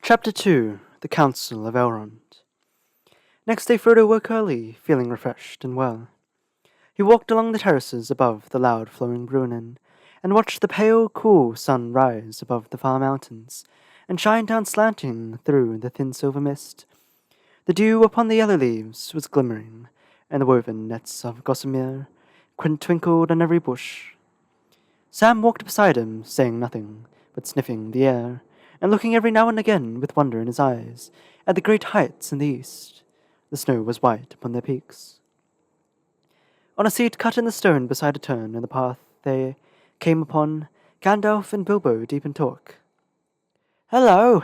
Chapter 2 The Council of Elrond. Next day Frodo woke early, feeling refreshed and well. He walked along the terraces above the loud flowing Brunnen, and watched the pale, cool sun rise above the far mountains, and shine down slanting through the thin silver mist. The dew upon the yellow leaves was glimmering, and the woven nets of gossamer twinkled on every bush. Sam walked beside him, saying nothing, but sniffing the air, and looking every now and again with wonder in his eyes at the great heights in the east. The snow was white upon their peaks. On a seat cut in the stone beside a turn in the path they came upon Gandalf and Bilbo deep in talk. "Hello!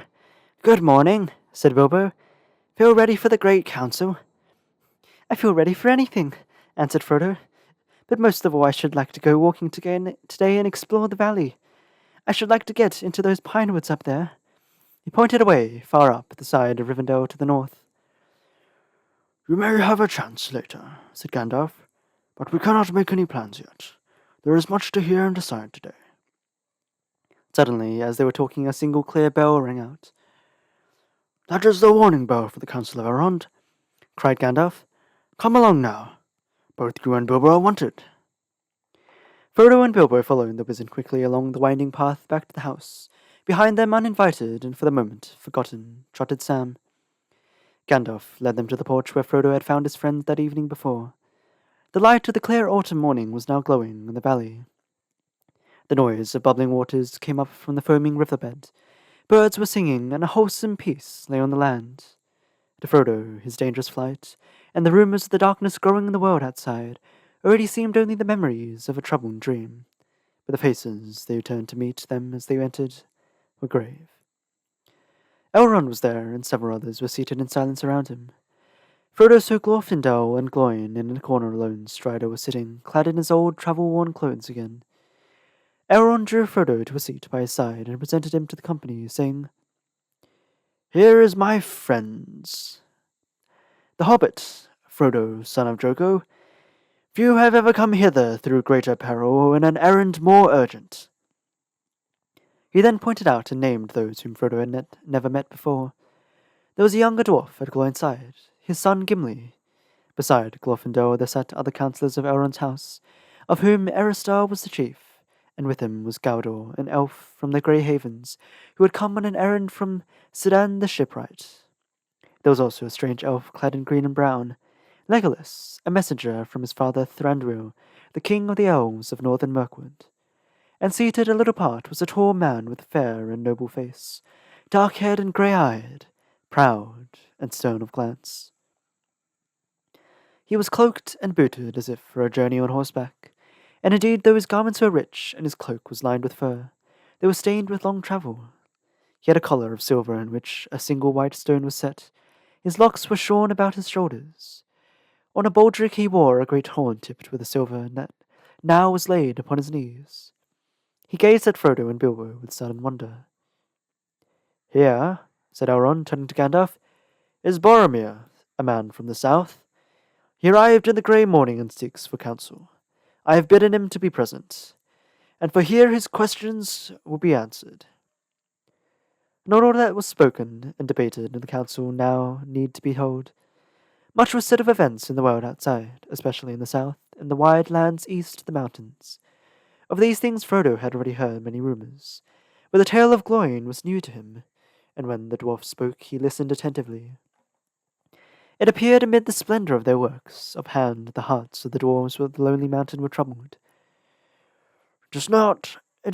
Good morning," said Bilbo. "Feel ready for the great council?" "I feel ready for anything," answered Frodo. "But most of all I should like to go walking today and explore the valley. I should like to get into those pine woods up there." He pointed away, far up the side of Rivendell to the north. "You may have a chance later," said Gandalf, "but we cannot make any plans yet. There is much to hear and decide today." Suddenly, as they were talking, a single clear bell rang out. "That is the warning bell for the Council of Elrond," cried Gandalf. "Come along now. Both you and Bilbo are wanted." Frodo and Bilbo followed the wizard quickly along the winding path back to the house. Behind them, uninvited and for the moment forgotten, trotted Sam. Gandalf led them to the porch where Frodo had found his friend that evening before. The light of the clear autumn morning was now glowing in the valley. The noise of bubbling waters came up from the foaming riverbed. Birds were singing, and a wholesome peace lay on the land. To Frodo, his dangerous flight, and the rumours of the darkness growing in the world outside, already seemed only the memories of a troubled dream. But the faces they turned to meet them as they entered were grave. Elrond was there, and several others were seated in silence around him. Frodo saw Glorfindel and Gloin, and in a corner alone Strider was sitting, clad in his old travel-worn clothes again. Elrond drew Frodo to a seat by his side and presented him to the company, saying, "Here is my friends. The Hobbit, Frodo, son of Drogo. Few have ever come hither through greater peril or in an errand more urgent." He then pointed out and named those whom Frodo had never met before. There was a younger dwarf at Gloin's side, his son Gimli. Beside Glorfindel there sat other councillors of Elrond's house, of whom Eristar was the chief, and with him was Gaudur, an elf from the Grey Havens, who had come on an errand from Círdan the shipwright. There was also a strange elf clad in green and brown, Legolas, a messenger from his father Thranduil, the king of the elves of northern Mirkwood. And seated a little apart was a tall man with a fair and noble face, dark-haired and grey-eyed, proud and stern of glance. He was cloaked and booted as if for a journey on horseback, and indeed though his garments were rich and his cloak was lined with fur, they were stained with long travel. He had a collar of silver in which a single white stone was set. His locks were shorn about his shoulders. On a baldric he wore a great horn tipped with a silver net, now was laid upon his knees. He gazed at Frodo and Bilbo with sudden wonder. "Here," said Elrond, turning to Gandalf, "is Boromir, a man from the south. He arrived in the grey morning and seeks for counsel. I have bidden him to be present, and for here his questions will be answered." Not all that was spoken and debated in the council now need to be told. Much was said of events in the world outside, especially in the south, in the wide lands east of the mountains. Of these things Frodo had already heard many rumours, but the tale of Gloin was new to him, and when the dwarf spoke he listened attentively. It appeared amid the splendour of their works of hand the hearts of the dwarves of the lonely mountain were troubled. It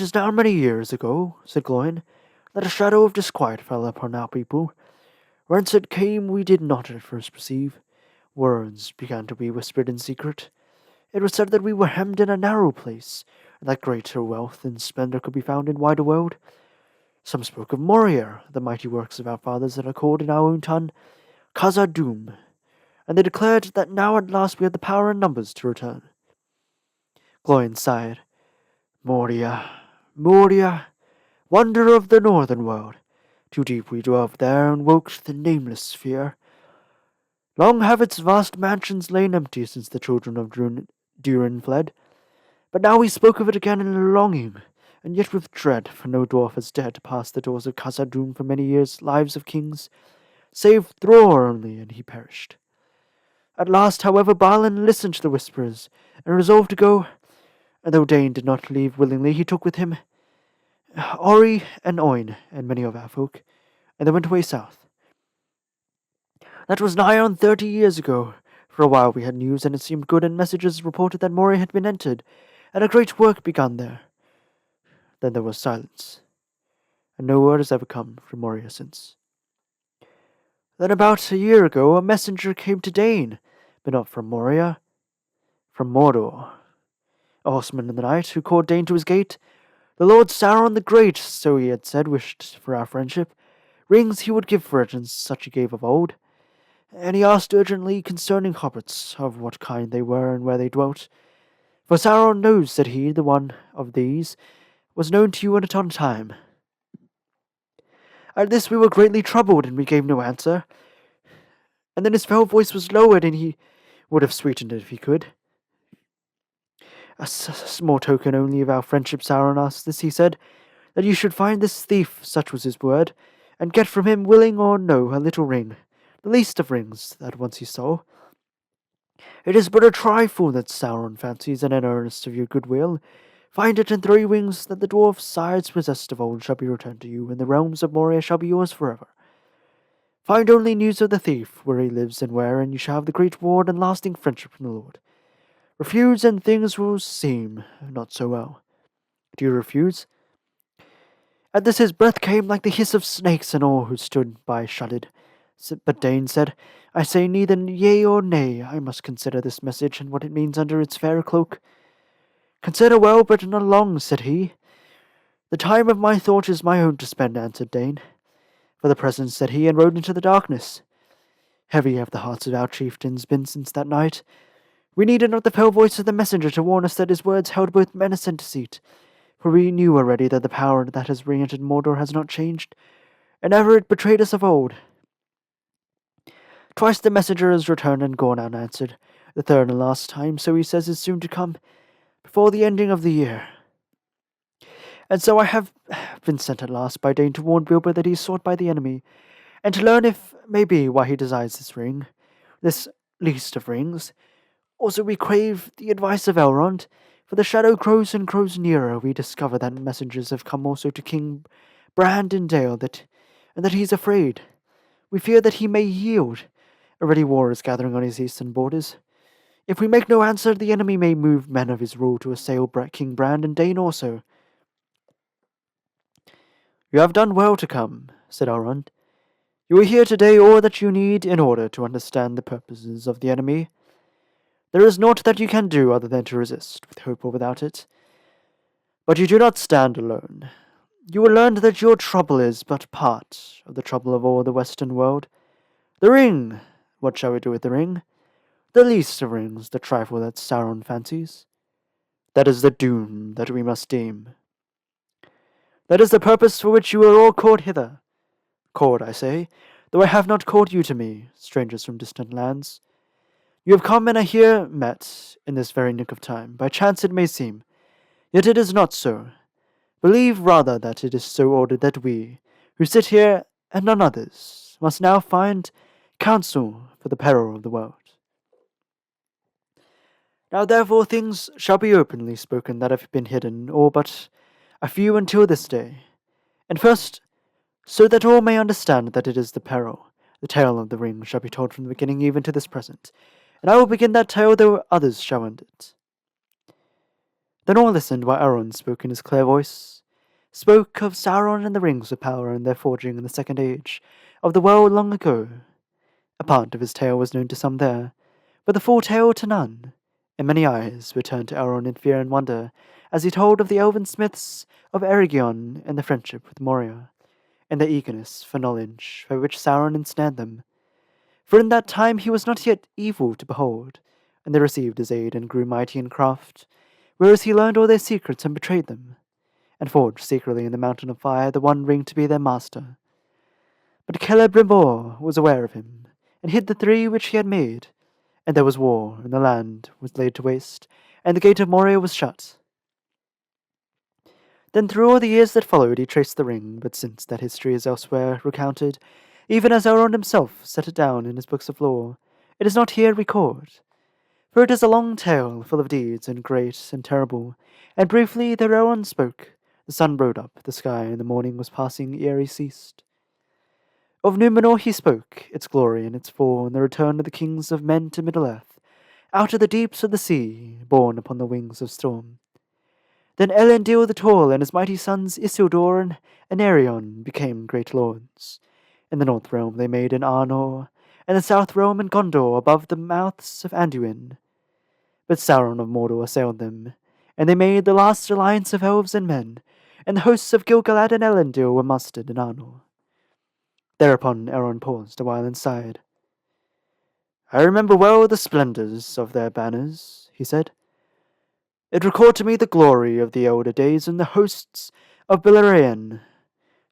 is now many years ago," said Gloin, "that a shadow of disquiet fell upon our people. Whence it came we did not at first perceive. Words began to be whispered in secret. It was said that we were hemmed in a narrow place, and that greater wealth and splendour could be found in wider world. Some spoke of Moria, the mighty works of our fathers that are called in our own tongue Khazad-dûm, and they declared that now at last we had the power and numbers to return." Gloin sighed. Moria, Moria, wonder of the northern world. Too deep we dwelled there and woke the nameless sphere. Long have its vast mansions lain empty since the children of Durin fled. But now we spoke of it again in longing, and yet with dread, for no dwarf has dared to pass the doors of Khazad-dûm for many years, lives of kings, save Thror only, and he perished. At last, however, Balin listened to the whispers, and resolved to go, and though Dane did not leave willingly, he took with him Ori and Oin, and many of our folk, and they went away south. That was nigh on 30 years ago. For a while we had news, and it seemed good, and messages reported that Moria had been entered, and a great work begun there. Then there was silence, and no word has ever come from Moria since. Then about a year ago a messenger came to Dane, but not from Moria, from Mordor. A horseman in the night, who called Dane to his gate. The Lord Sauron the Great, so he had said, wished for our friendship. Rings he would give for it, and such he gave of old. And he asked urgently concerning hobbits, of what kind they were and where they dwelt. For Sauron knows, said he, the one of these was known to you at on time. At this we were greatly troubled, and we gave no answer. And then his fell voice was lowered, and he would have sweetened it if he could. A small token only of our friendship, Sauron asked this, he said, that you should find this thief, such was his word, and get from him, willing or no, a little ring, the least of rings that once he saw. It is but a trifle that Sauron fancies, and in earnest of your goodwill, find it, and 3 rings that the dwarf's sides possessed of old shall be returned to you, and the realms of Moria shall be yours forever. Find only news of the thief, where he lives and where, and you shall have the great reward and lasting friendship from the Lord. Refuse, and things will seem not so well. Do you refuse? At this his breath came like the hiss of snakes, and all who stood by shuddered. But Dane said, I say neither yea or nay. I must consider this message, and what it means under its fair cloak. Consider well, but not long, said he. The time of my thought is my own to spend, answered Dane. For the present, said he, and rode into the darkness. Heavy have the hearts of our chieftains been since that night. We needed not the fell voice of the messenger to warn us that his words held both menace and deceit. For we knew already that the power that has re-entered Mordor has not changed, and ever it betrayed us of old. Twice the messenger has returned and gone unanswered. The third and last time, so he says, is soon to come, before the ending of the year. And so I have been sent at last by Dane to warn Bilbo that he is sought by the enemy, and to learn if may be why he desires this ring, this least of rings. Also we crave the advice of Elrond, for the shadow grows and grows nearer. We discover that messengers have come also to King Brand in Dale, and that he is afraid. We fear that he may yield. Already war is gathering on his eastern borders. If we make no answer, the enemy may move men of his rule to assail King Brand and Dane also. You have done well to come, said Elrond. You will hear today all that you need in order to understand the purposes of the enemy. There is naught that you can do other than to resist, with hope or without it. But you do not stand alone. You will learn that your trouble is but part of the trouble of all the Western world. The ring! What shall we do with the ring? The least of rings, the trifle that Sauron fancies. That is the doom that we must deem. That is the purpose for which you are all called hither. Called, I say, though I have not called you to me, strangers from distant lands. You have come and are here met, in this very nick of time. By chance it may seem, yet it is not so. Believe rather that it is so ordered that we, who sit here and none others, must now find counsel for the peril of the world. Now therefore things shall be openly spoken that have been hidden, or but a few until this day. And first, so that all may understand that it is the peril, the tale of the ring shall be told from the beginning even to this present, and I will begin that tale though others shall end it. Then all listened while Elrond spoke in his clear voice, spoke of Sauron and the rings of power and their forging in the Second Age, of the world long ago. A part of his tale was known to some there, but the full tale to none, and many eyes were turned to Elrond in fear and wonder, as he told of the elven smiths of Eregion and the friendship with Moria, and their eagerness for knowledge by which Sauron ensnared them. For in that time he was not yet evil to behold, and they received his aid and grew mighty in craft, whereas he learned all their secrets and betrayed them, and forged secretly in the mountain of fire the one ring to be their master. But Celebrimbor was aware of him, and hid the 3 which he had made, and there was war, and the land was laid to waste, and the gate of Moria was shut. Then through all the years that followed he traced the ring, but since that history is elsewhere recounted, even as Elrond himself set it down in his books of lore, it is not here recorded. For it is a long tale, full of deeds, and great and terrible, and briefly there Elrond spoke. The sun rode up, the sky and the morning was passing ere he ceased. Of Númenor he spoke, its glory and its fall, and the return of the kings of men to Middle-earth, out of the deeps of the sea, borne upon the wings of storm. Then Elendil the Tall and his mighty sons Isildur and Anarion became great lords. In the north realm they made an Arnor, and the south realm and Gondor above the mouths of Anduin. But Sauron of Mordor assailed them, and they made the last alliance of elves and men, and the hosts of Gil-galad and Elendil were mustered in Arnor. Thereupon Elrond paused a while and sighed. I remember well the splendours of their banners, he said. It recalled to me the glory of the elder days and the hosts of Beleriand.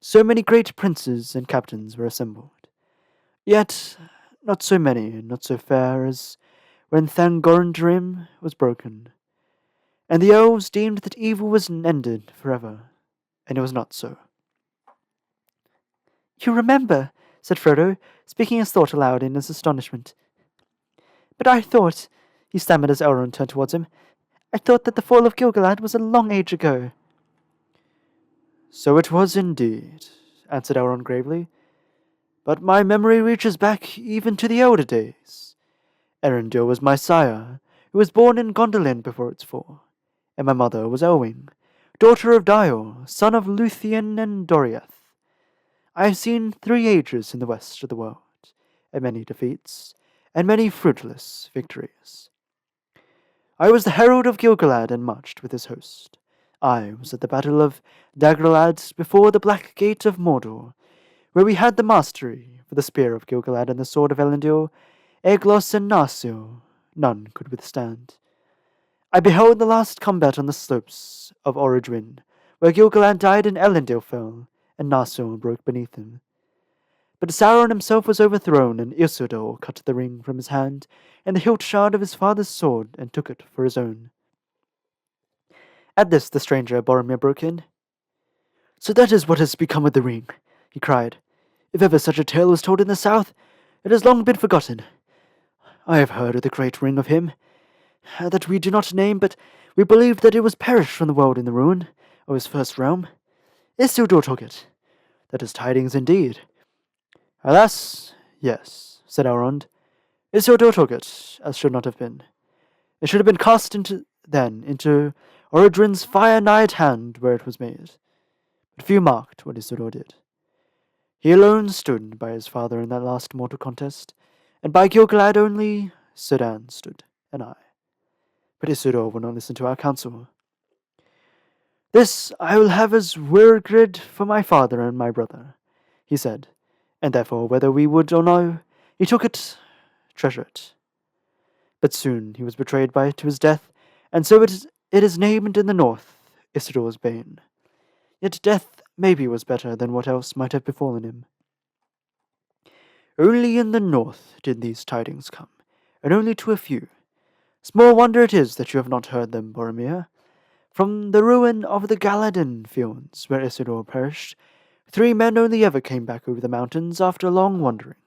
So many great princes and captains were assembled. Yet not so many and not so fair as when Thangorndrim was broken, and the elves deemed that evil was ended forever, and it was not so. You remember, said Frodo, speaking his thought aloud in his astonishment. But I thought, he stammered as Elrond turned towards him, I thought that the fall of Gil-galad was a long age ago. So it was indeed, answered Elrond gravely. But my memory reaches back even to the elder days. Erendil was my sire, who was born in Gondolin before its fall, and my mother was Elwing, daughter of Dior, son of Luthien and Doriath. I have seen 3 ages in the west of the world, and many defeats, and many fruitless victories. I was the herald of Gil-galad and marched with his host. I was at the battle of Dagorlad before the Black Gate of Mordor, where we had the mastery, for the spear of Gil-galad and the sword of Elendil, Aeglos and Narsil, none could withstand. I beheld the last combat on the slopes of Orodruin, where Gil-galad died and Elendil fell, and Narsil broke beneath him. But Sauron himself was overthrown, and Isildur cut the ring from his hand, and the hilt shard of his father's sword, and took it for his own. At this the stranger Boromir broke in. So that is what has become of the ring, he cried. If ever such a tale was told in the south, it has long been forgotten. I have heard of the great ring of him, that we do not name, but we believe that it was perished from the world in the ruin of his first realm. Isildur took it. That is tidings indeed. Alas, yes, said Elrond. Isildur took it, as should not have been. It should have been cast into Orodruin's fire-nigh at hand where it was made. But few marked what Isildur did. He alone stood by his father in that last mortal contest, and by Gil-galad only Círdan stood, and I. But Isildur will not listen to our counsel. This I will have as Wyrgrid for my father and my brother, he said, and therefore, whether we would or no, he took it, treasure it. But soon he was betrayed to his death, and so it is named in the north, Isildur's bane. Yet death maybe was better than what else might have befallen him. Only in the north did these tidings come, and only to a few. Small wonder it is that you have not heard them, Boromir. From the ruin of the Galadin fields, where Isildur perished, 3 men only ever came back over the mountains after long wandering.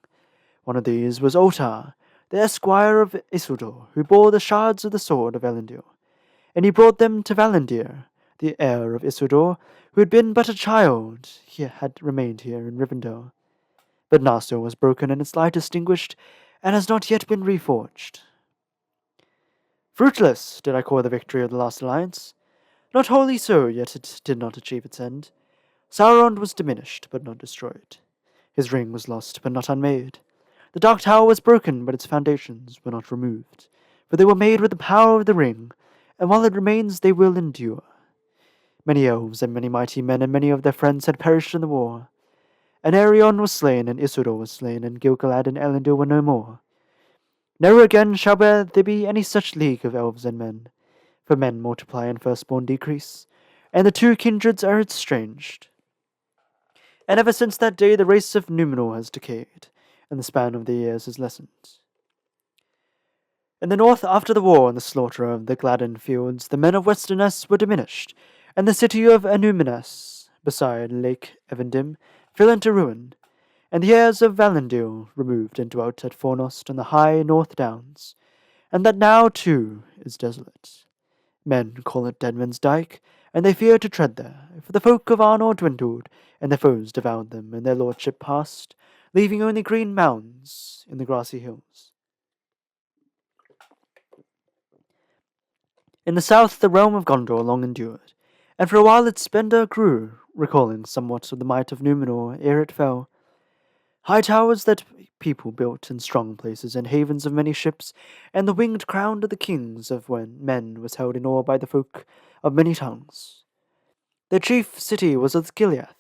One of these was Otar, the esquire of Isildur, who bore the shards of the sword of Elendil, and he brought them to Valindir, the heir of Isildur, who had been but a child. He had remained here in Rivendell. But Narsil was broken and its light extinguished, and has not yet been reforged. Fruitless did I call the victory of the last alliance. Not wholly so, yet it did not achieve its end. Sauron was diminished, but not destroyed. His ring was lost, but not unmade. The Dark Tower was broken, but its foundations were not removed, for they were made with the power of the ring, and while it remains they will endure. Many elves and many mighty men and many of their friends had perished in the war. Anarion was slain, and Isildur was slain, and Gil-galad and Elendil were no more. Never again shall there be any such league of elves and men, for men multiply and firstborn decrease, and the 2 kindreds are estranged. And ever since that day the race of Númenor has decayed, and the span of the years has lessened. In the north, after the war and the slaughter of the Gladden fields, the men of Westernesse were diminished, and the city of Anuminas, beside Lake Evendim, fell into ruin, and the heirs of Valandil removed and dwelt at Fornost on the high North Downs, and that now, too, is desolate. Men call it Deadman's Dyke, and they fear to tread there, for the folk of Arnor dwindled, and their foes devoured them, and their lordship passed, leaving only green mounds in the grassy hills. In the south the realm of Gondor long endured, and for a while its splendour grew, recalling somewhat of the might of Numenor ere it fell. High towers that people built in strong places and havens of many ships, and the winged crown of the kings of when men was held in awe by the folk of many tongues. Their chief city was Osgiliath,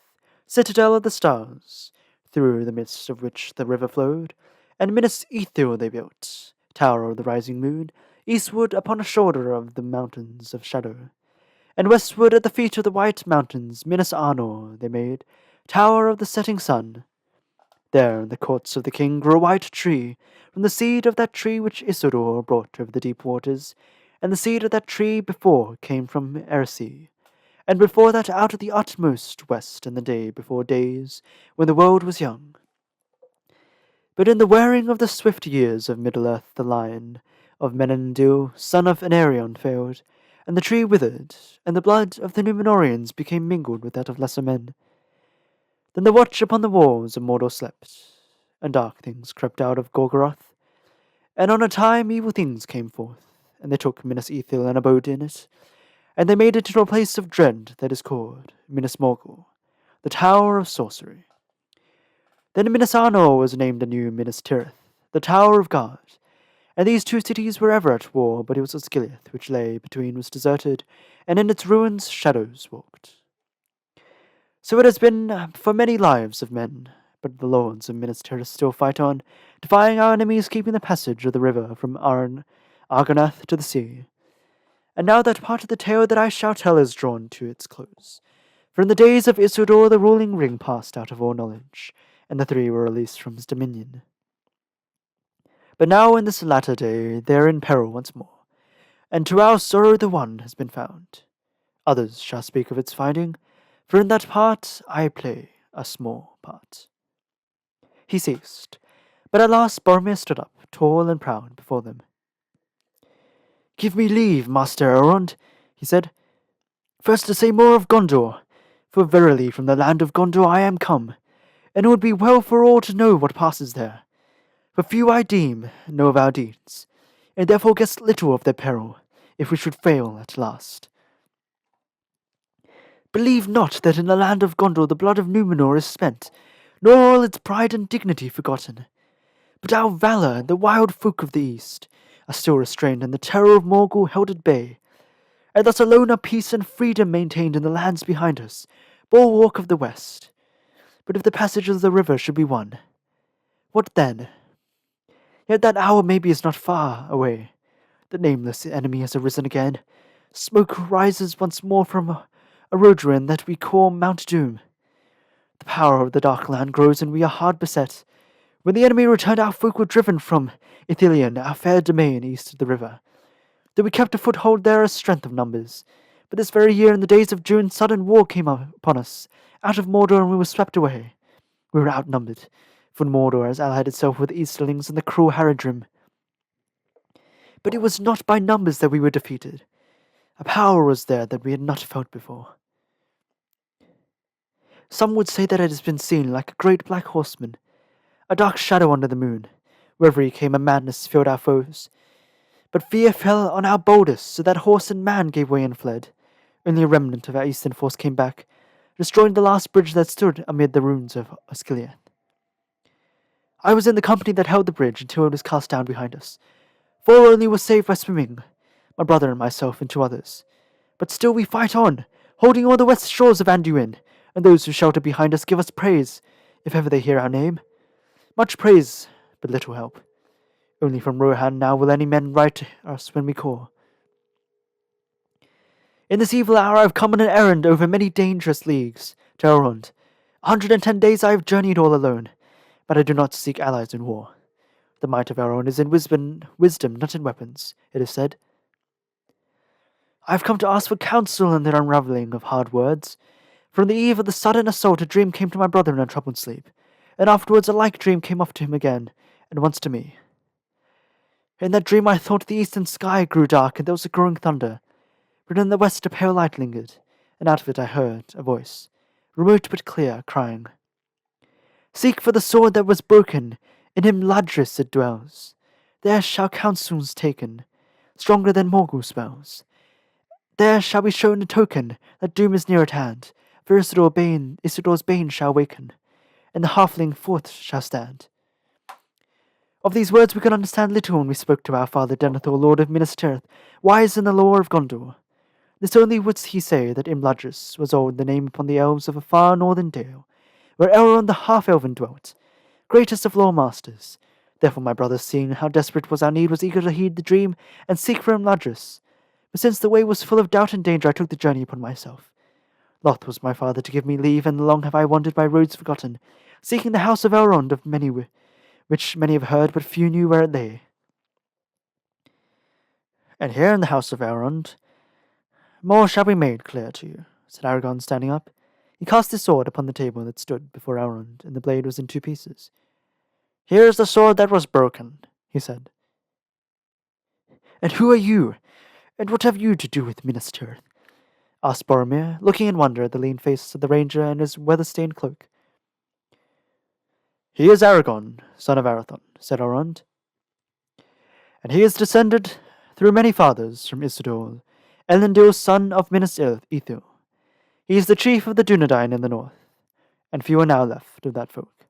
citadel of the stars, through the midst of which the river flowed, and Minas Ithil they built, tower of the rising moon, eastward upon a shoulder of the mountains of shadow, and westward at the feet of the white mountains Minas Anor they made, tower of the setting sun. There in the courts of the king grew a white tree, from the seed of that tree which Isildur brought over the deep waters, and the seed of that tree before came from Erisea, and before that out of the utmost west in the day before days, when the world was young. But in the wearing of the swift years of Middle-earth the line of Menandil, son of Anarion, failed, and the tree withered, and the blood of the Númenóreans became mingled with that of lesser men. Then the watch upon the walls of Mordor slept, and dark things crept out of Gorgoroth, and on a time evil things came forth, and they took Minas Ithil and abode in it, and they made it into a place of dread that is called Minas Morgul, the Tower of Sorcery. Then Minas Anor was named anew Minas Tirith, the Tower of God, and these two cities were ever at war, but it was Osgiliath which lay between was deserted, and in its ruins shadows walked. So it has been for many lives of men, but the lords of Minas Tirith still fight on, defying our enemies, keeping the passage of the river from Argonath to the sea. And now that part of the tale that I shall tell is drawn to its close. For in the days of Isildur the ruling ring passed out of all knowledge, and the three were released from his dominion. But now in this latter day they are in peril once more, and to our sorrow the one has been found. Others shall speak of its finding, for in that part I play a small part. He ceased, but at last Boromir stood up, tall and proud, before them. "Give me leave, Master Elrond," he said, "first to say more of Gondor, for verily from the land of Gondor I am come, and it would be well for all to know what passes there. For few I deem know of our deeds, and therefore guess little of their peril, if we should fail at last. Believe not that in the land of Gondor the blood of Númenor is spent, nor all its pride and dignity forgotten. But our valour and the wild folk of the east are still restrained, and the terror of Morgul held at bay. And thus alone are peace and freedom maintained in the lands behind us, bulwark of the west. But if the passage of the river should be won, what then? Yet that hour maybe is not far away. The nameless enemy has arisen again. Smoke rises once more from Erodrin that we call Mount Doom. The power of the Dark Land grows, and we are hard beset. When the enemy returned, our folk were driven from Ithilien, our fair domain east of the river. Though we kept a foothold there as strength of numbers. But this very year, in the days of June, sudden war came upon us, out of Mordor, and we were swept away. We were outnumbered, for Mordor has allied itself with the Easterlings and the cruel Haradrim. But it was not by numbers that we were defeated. A power was there that we had not felt before. Some would say that it has been seen like a great black horseman, a dark shadow under the moon. Wherever he came, a madness filled our foes. But fear fell on our boldest, so that horse and man gave way and fled. Only a remnant of our eastern force came back, destroying the last bridge that stood amid the ruins of Osgiliath. I was in the company that held the bridge until it was cast down behind us. 4 only were saved by swimming, my brother and myself and 2 others. But still we fight on, holding all the west shores of Anduin, and those who shelter behind us give us praise, if ever they hear our name. Much praise, but little help. Only from Rohan now will any men write to us when we call. In this evil hour I have come on an errand over many dangerous leagues to Elrond. 110 days I have journeyed all alone, but I do not seek allies in war. The might of Elrond is in wisdom, not in weapons, it is said. I've come to ask for counsel in the unravelling of hard words. From the eve of the sudden assault, a dream came to my brother in a troubled sleep, and afterwards a like dream came up to him again, and once to me. In that dream I thought the eastern sky grew dark, and there was a growing thunder. But in the west a pale light lingered, and out of it I heard a voice, remote but clear, crying, "Seek for the sword that was broken, in him Ladris it dwells. There shall counsels taken, stronger than Morgul spells. There shall be shown a token that doom is near at hand, for Isidor's bane shall waken, and the halfling forth shall stand." Of these words we could understand little when we spoke to our father Denethor, Lord of Minas Tirith, wise in the lore of Gondor. This only would he say that Imladris was old the name upon the elves of a far northern dale, where Elrond the half-elven dwelt, greatest of lore masters. Therefore my brother, seeing how desperate was our need, was eager to heed the dream and seek for Imladris. But since the way was full of doubt and danger, I took the journey upon myself. Loth was my father to give me leave, and long have I wandered by roads forgotten, seeking the house of Elrond, of many which many have heard, but few knew where it lay. And here in the house of Elrond, more shall be made clear to you, said Aragorn, standing up. He cast his sword upon the table that stood before Elrond, and the blade was in two pieces. Here is the sword that was broken, he said. And who are you? And what have you to do with Minas Tirith? Asked Boromir, looking in wonder at the lean face of the ranger and his weather-stained cloak. He is Aragorn, son of Arathorn, said Elrond. And he is descended through many fathers from Isildur, Elendil, son of Minas Ithil. He is the chief of the Dunedain in the north, and few are now left of that folk.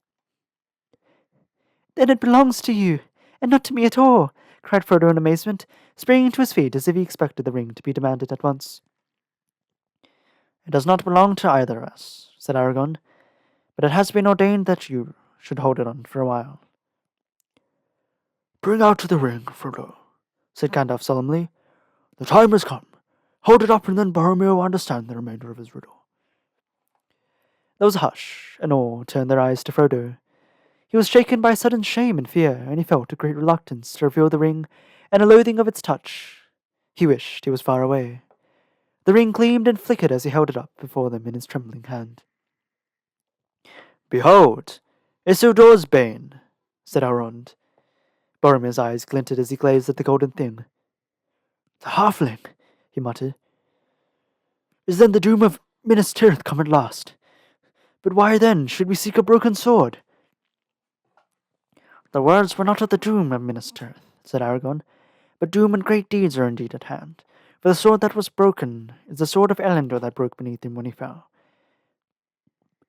Then it belongs to you, and not to me at all, cried Frodo in amazement, springing to his feet as if he expected the ring to be demanded at once. It does not belong to either of us, said Aragorn, but it has been ordained that you should hold it on for a while. Bring out the ring, Frodo, said Gandalf solemnly. The time has come. Hold it up, and then Boromir will understand the remainder of his riddle. There was a hush, and all turned their eyes to Frodo. He was shaken by sudden shame and fear, and he felt a great reluctance to reveal the ring, and a loathing of its touch. He wished he was far away. The ring gleamed and flickered as he held it up before them in his trembling hand. Behold, Isildur's bane, said Elrond. Boromir's eyes glinted as he gazed at the golden thing. The halfling, he muttered. Is then the doom of Minas Tirith come at last? But why then should we seek a broken sword? The words were not of the doom of Minas Tirith, said Aragorn, but doom and great deeds are indeed at hand. For the sword that was broken is the sword of Elendil that broke beneath him when he fell.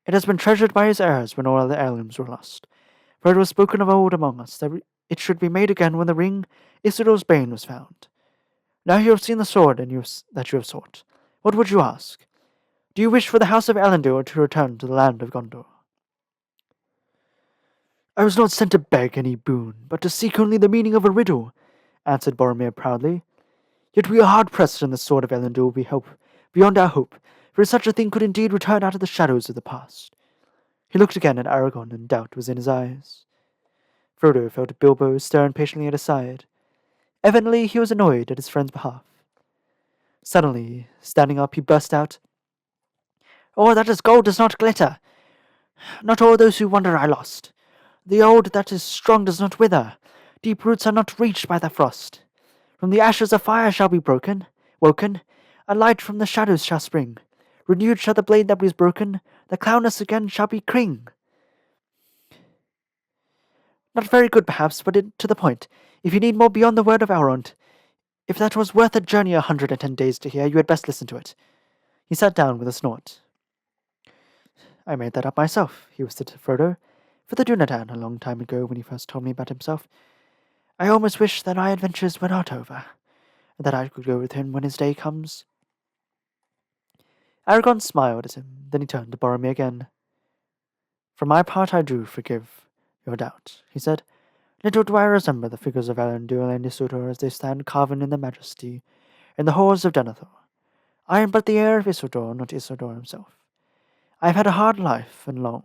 It has been treasured by his heirs when all other heirlooms were lost. For it was spoken of old among us that it should be made again when the ring, Isildur's bane, was found. Now you have seen the sword that you have sought. What would you ask? Do you wish for the house of Elendil to return to the land of Gondor? I was not sent to beg any boon, but to seek only the meaning of a riddle, answered Boromir proudly. Yet we are hard-pressed, and the sword of Elendil we hope beyond our hope, for such a thing could indeed return out of the shadows of the past. He looked again at Aragorn, and doubt was in his eyes. Frodo felt Bilbo stare impatiently at his side. Evidently he was annoyed at his friend's behalf. Suddenly, standing up, he burst out, "Oh, that is gold does not glitter! Not all those who wander are lost. The old that is strong does not wither. Deep roots are not reached by the frost. From the ashes a fire shall be woken, a light from the shadows shall spring. Renewed shall the blade that was broken, the cloudness again shall be Kring." Not very good, perhaps, but to the point. If you need more beyond the word of Elrond, if that was worth a journey 110 days to hear, you had best listen to it. He sat down with a snort. I made that up myself, he whispered to Frodo, for the Dunedain a long time ago when he first told me about himself. I almost wish that my adventures were not over, and that I could go with him when his day comes. Aragorn smiled at him, then he turned to Boromir again. For my part I do forgive your doubt, he said. Little do I resemble the figures of Elendil and Isildur as they stand carven in their majesty in the halls of Denethor. I am but the heir of Isildur, not Isildur himself. I have had a hard life and long,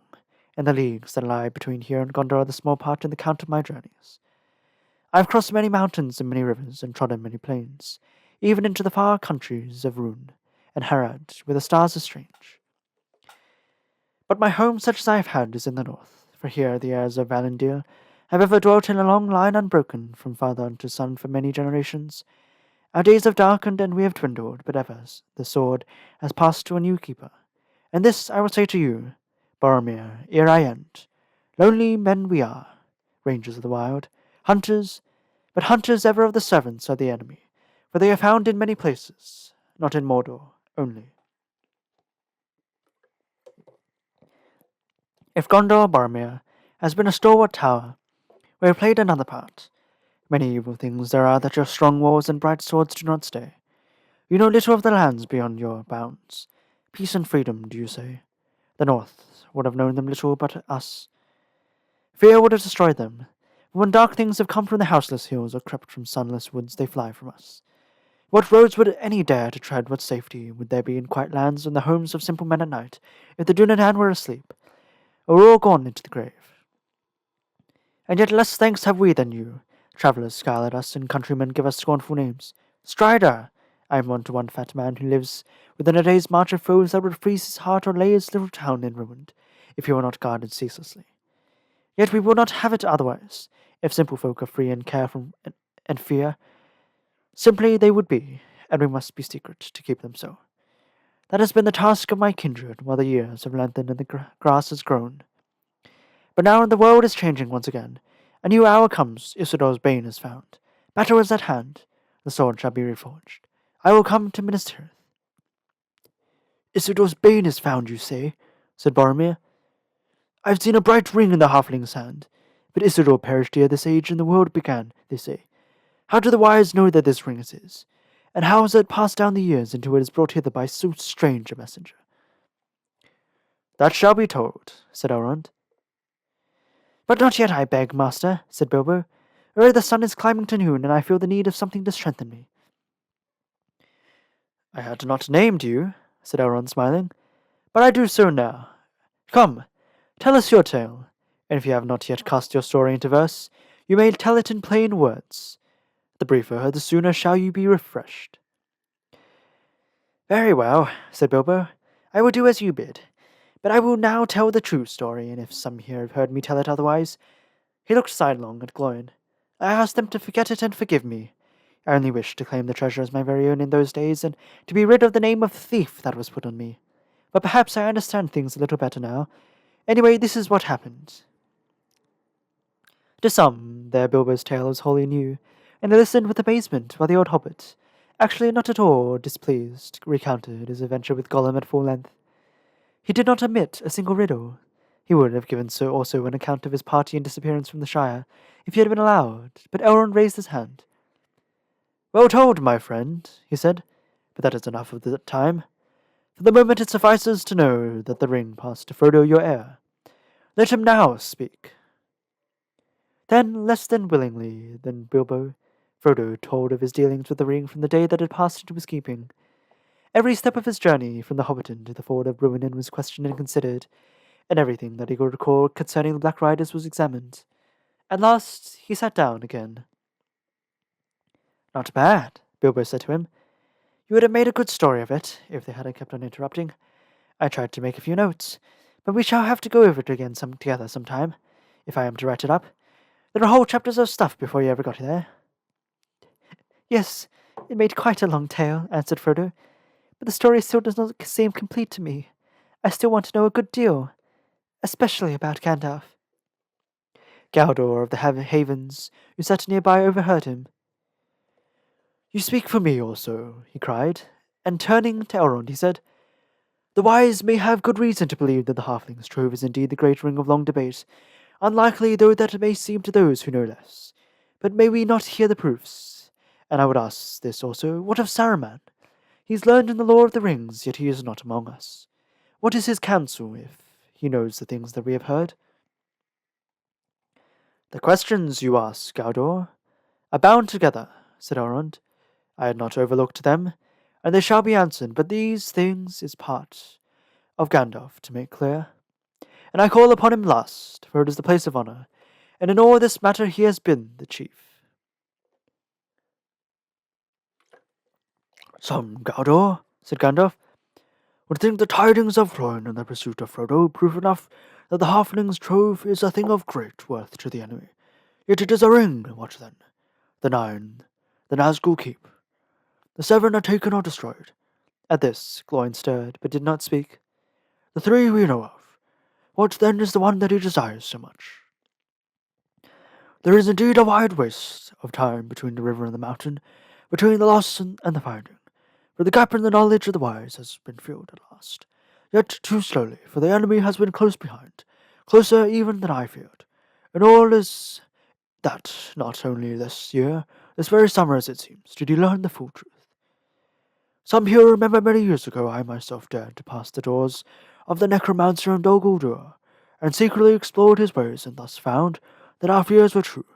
and the leagues that lie between here and Gondor are the small part in the count of my journeys. I have crossed many mountains and many rivers, and trodden many plains, even into the far countries of Rune and Harad, where the stars are strange. But my home, such as I have had, is in the north, for here the heirs of Valendir have ever dwelt in a long line unbroken from father unto son for many generations. Our days have darkened and we have dwindled, but ever the sword has passed to a new keeper. And this I will say to you, Boromir, ere I end. Lonely men we are, rangers of the wild, hunters, but hunters ever of the servants of the enemy, for they are found in many places, not in Mordor only. If Gondor, Boromir, has been a stalwart tower, we have played another part. Many evil things there are that your strong walls and bright swords do not stay. You know little of the lands beyond your bounds. Peace and freedom, do you say? The North would have known them little but us. Fear would have destroyed them. But when dark things have come from the houseless hills or crept from sunless woods, they fly from us. What roads would any dare to tread? What safety would there be in quiet lands and the homes of simple men at night, if the Dunedain were asleep, or all gone into the grave? And yet less thanks have we than you. Travellers scowl at us, and countrymen give us scornful names. Strider! I am one fat man who lives within a day's march of foes that would freeze his heart or lay his little town in ruin, if he were not guarded ceaselessly. Yet we will not have it otherwise. If simple folk are free and care from and fear, simply they would be, and we must be secret to keep them so. That has been the task of my kindred, while the years have lengthened and the grass has grown. But now the world is changing once again. A new hour comes, Isildur's bane is found. Battle is at hand, the sword shall be reforged. I will come to Minas Tirith. Isildur's bane is found, you say? Said Boromir. I have seen a bright ring in the halfling's hand, but Isildur perished ere this age and the world began, they say. How do the wise know that this ring is his? And how has it passed down the years until it is brought hither by so strange a messenger? That shall be told, said Elrond. But not yet, I beg, master, said Bilbo. Ere the sun is climbing to noon, and I feel the need of something to strengthen me. I had not named you, said Elrond, smiling, but I do so now. Come, tell us your tale, and if you have not yet cast your story into verse, you may tell it in plain words. The briefer, the sooner shall you be refreshed. Very well, said Bilbo. I will do as you bid. But I will now tell the true story, and if some here have heard me tell it otherwise. He looked sidelong at Glóin. I asked them to forget it and forgive me. I only wished to claim the treasure as my very own in those days, and to be rid of the name of thief that was put on me. But perhaps I understand things a little better now. Anyway, this is what happened. To some, their Bilbo's tale was wholly new, and they listened with amazement while the old hobbit, actually not at all displeased, recounted his adventure with Gollum at full length. He did not omit a single riddle. He would have given so also an account of his party and disappearance from the Shire, if he had been allowed, but Elrond raised his hand. Well told, my friend, he said, but that is enough of the time. For the moment it suffices to know that the ring passed to Frodo your heir. Let him now speak. Then, less than willingly than Bilbo, Frodo told of his dealings with the ring from the day that it passed into his keeping. Every step of his journey from the Hobbiton to the ford of Bruinen was questioned and considered, and everything that he could recall concerning the Black Riders was examined. At last he sat down again. Not bad, Bilbo said to him. You would have made a good story of it, if they hadn't kept on interrupting. I tried to make a few notes, but we shall have to go over it again together sometime, if I am to write it up. There are whole chapters of stuff before you ever got there. Yes, it made quite a long tale, answered Frodo, but the story still does not seem complete to me. I still want to know a good deal, especially about Gandalf. Galdor of the Havens, who sat nearby, overheard him. You speak for me also, he cried, and turning to Elrond, he said, The wise may have good reason to believe that the Halfling's trove is indeed the great ring of long debate, unlikely though that it may seem to those who know less. But may we not hear the proofs? And I would ask this also, what of Saruman? He is learned in the lore of the rings, yet he is not among us. What is his counsel, if he knows the things that we have heard? The questions you ask, Galdor, are bound together, said Elrond. I had not overlooked them, and they shall be answered, but these things is part of Gandalf to make clear. And I call upon him last, for it is the place of honour, and in all this matter he has been the chief. Some, Gaudor, said Gandalf, would think the tidings of Gloin and the pursuit of Frodo proof enough that the halfling's trove is a thing of great worth to the enemy. Yet it is a ring, what then? The 9, the Nazgul keep. The 7 are taken or destroyed. At this, Gloin stirred, but did not speak. The 3 we know of. What then is the one that he desires so much? There is indeed a wide waste of time between the river and the mountain, between the loss and the finding, for the gap in the knowledge of the wise has been filled at last. Yet too slowly, for the enemy has been close behind, closer even than I feared. And all is that not only this year, this very summer as it seems, did he learn the full truth. Some here remember many years ago I myself dared to pass the doors of the necromancer in Dol Guldur, and secretly explored his ways, and thus found that our fears were true.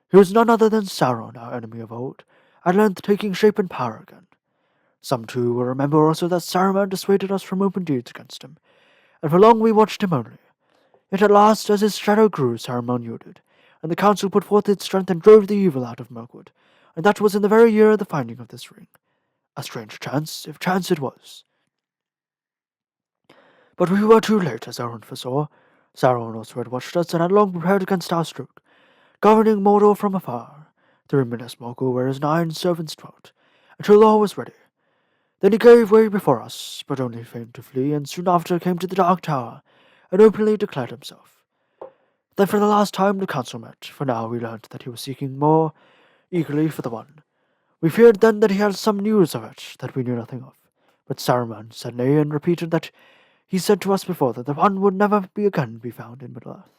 He was none other than Sauron, our enemy of old, at length taking shape and power again. Some too will remember also that Saruman dissuaded us from open deeds against him, and for long we watched him only. Yet at last, as his shadow grew, Saruman yielded, and the council put forth its strength and drove the evil out of Mirkwood, and that was in the very year of the finding of this ring. A strange chance, if chance it was. But we were too late, as Elrond foresaw. Sauron also had watched us, and had long prepared against our stroke, governing Mordor from afar, through Minas Morgul, where his 9 servants dwelt, until all was ready. Then he gave way before us, but only feigned to flee, and soon after came to the Dark Tower, and openly declared himself. Then for the last time the council met, for now we learnt that he was seeking more eagerly for the one. We feared then that he had some news of it that we knew nothing of, but Saruman said nay, and repeated that he said to us before that the one would never again be found in Middle-earth.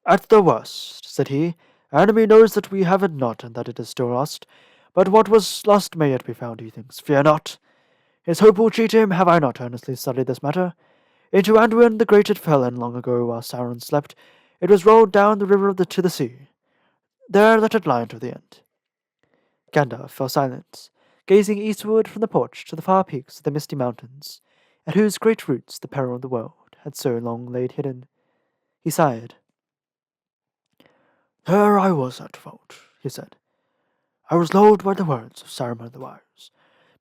At the worst, said he, our enemy knows that we have it not, and that it is still lost, but what was lost may yet be found, he thinks. Fear not. His hope will cheat him. Have I not earnestly studied this matter? Into Anduin the Great it fell, and long ago, while Sauron slept, it was rolled down the river to the sea. There let it lie until the end. Gandalf fell silent, gazing eastward from the porch to the far peaks of the misty mountains, at whose great roots the peril of the world had so long laid hidden. He sighed. There I was at fault, he said. I was lulled by the words of Saruman the Wise,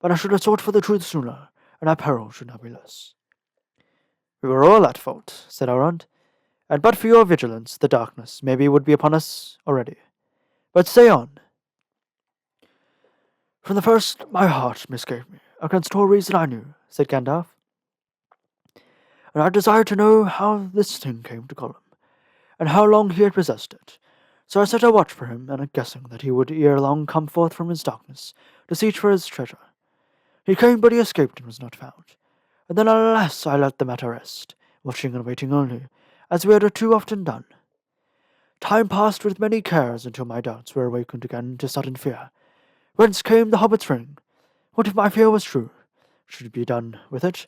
but I should have sought for the truth sooner, and our peril should now be less. We were all at fault, said Elrond, and but for your vigilance, the darkness maybe would be upon us already. But say on. From the first my heart misgave me, against all reason I knew, said Gandalf, and I desired to know how this thing came to Gollum, and how long he had possessed it. So I set a watch for him, and guessing that he would ere long come forth from his darkness, to seek for his treasure. He came, but he escaped and was not found. And then, alas, I let the matter rest, watching and waiting only, as we had too often done. Time passed with many cares until my doubts were awakened again to sudden fear. Whence came the hobbit's ring? What if my fear was true? Should it be done with it?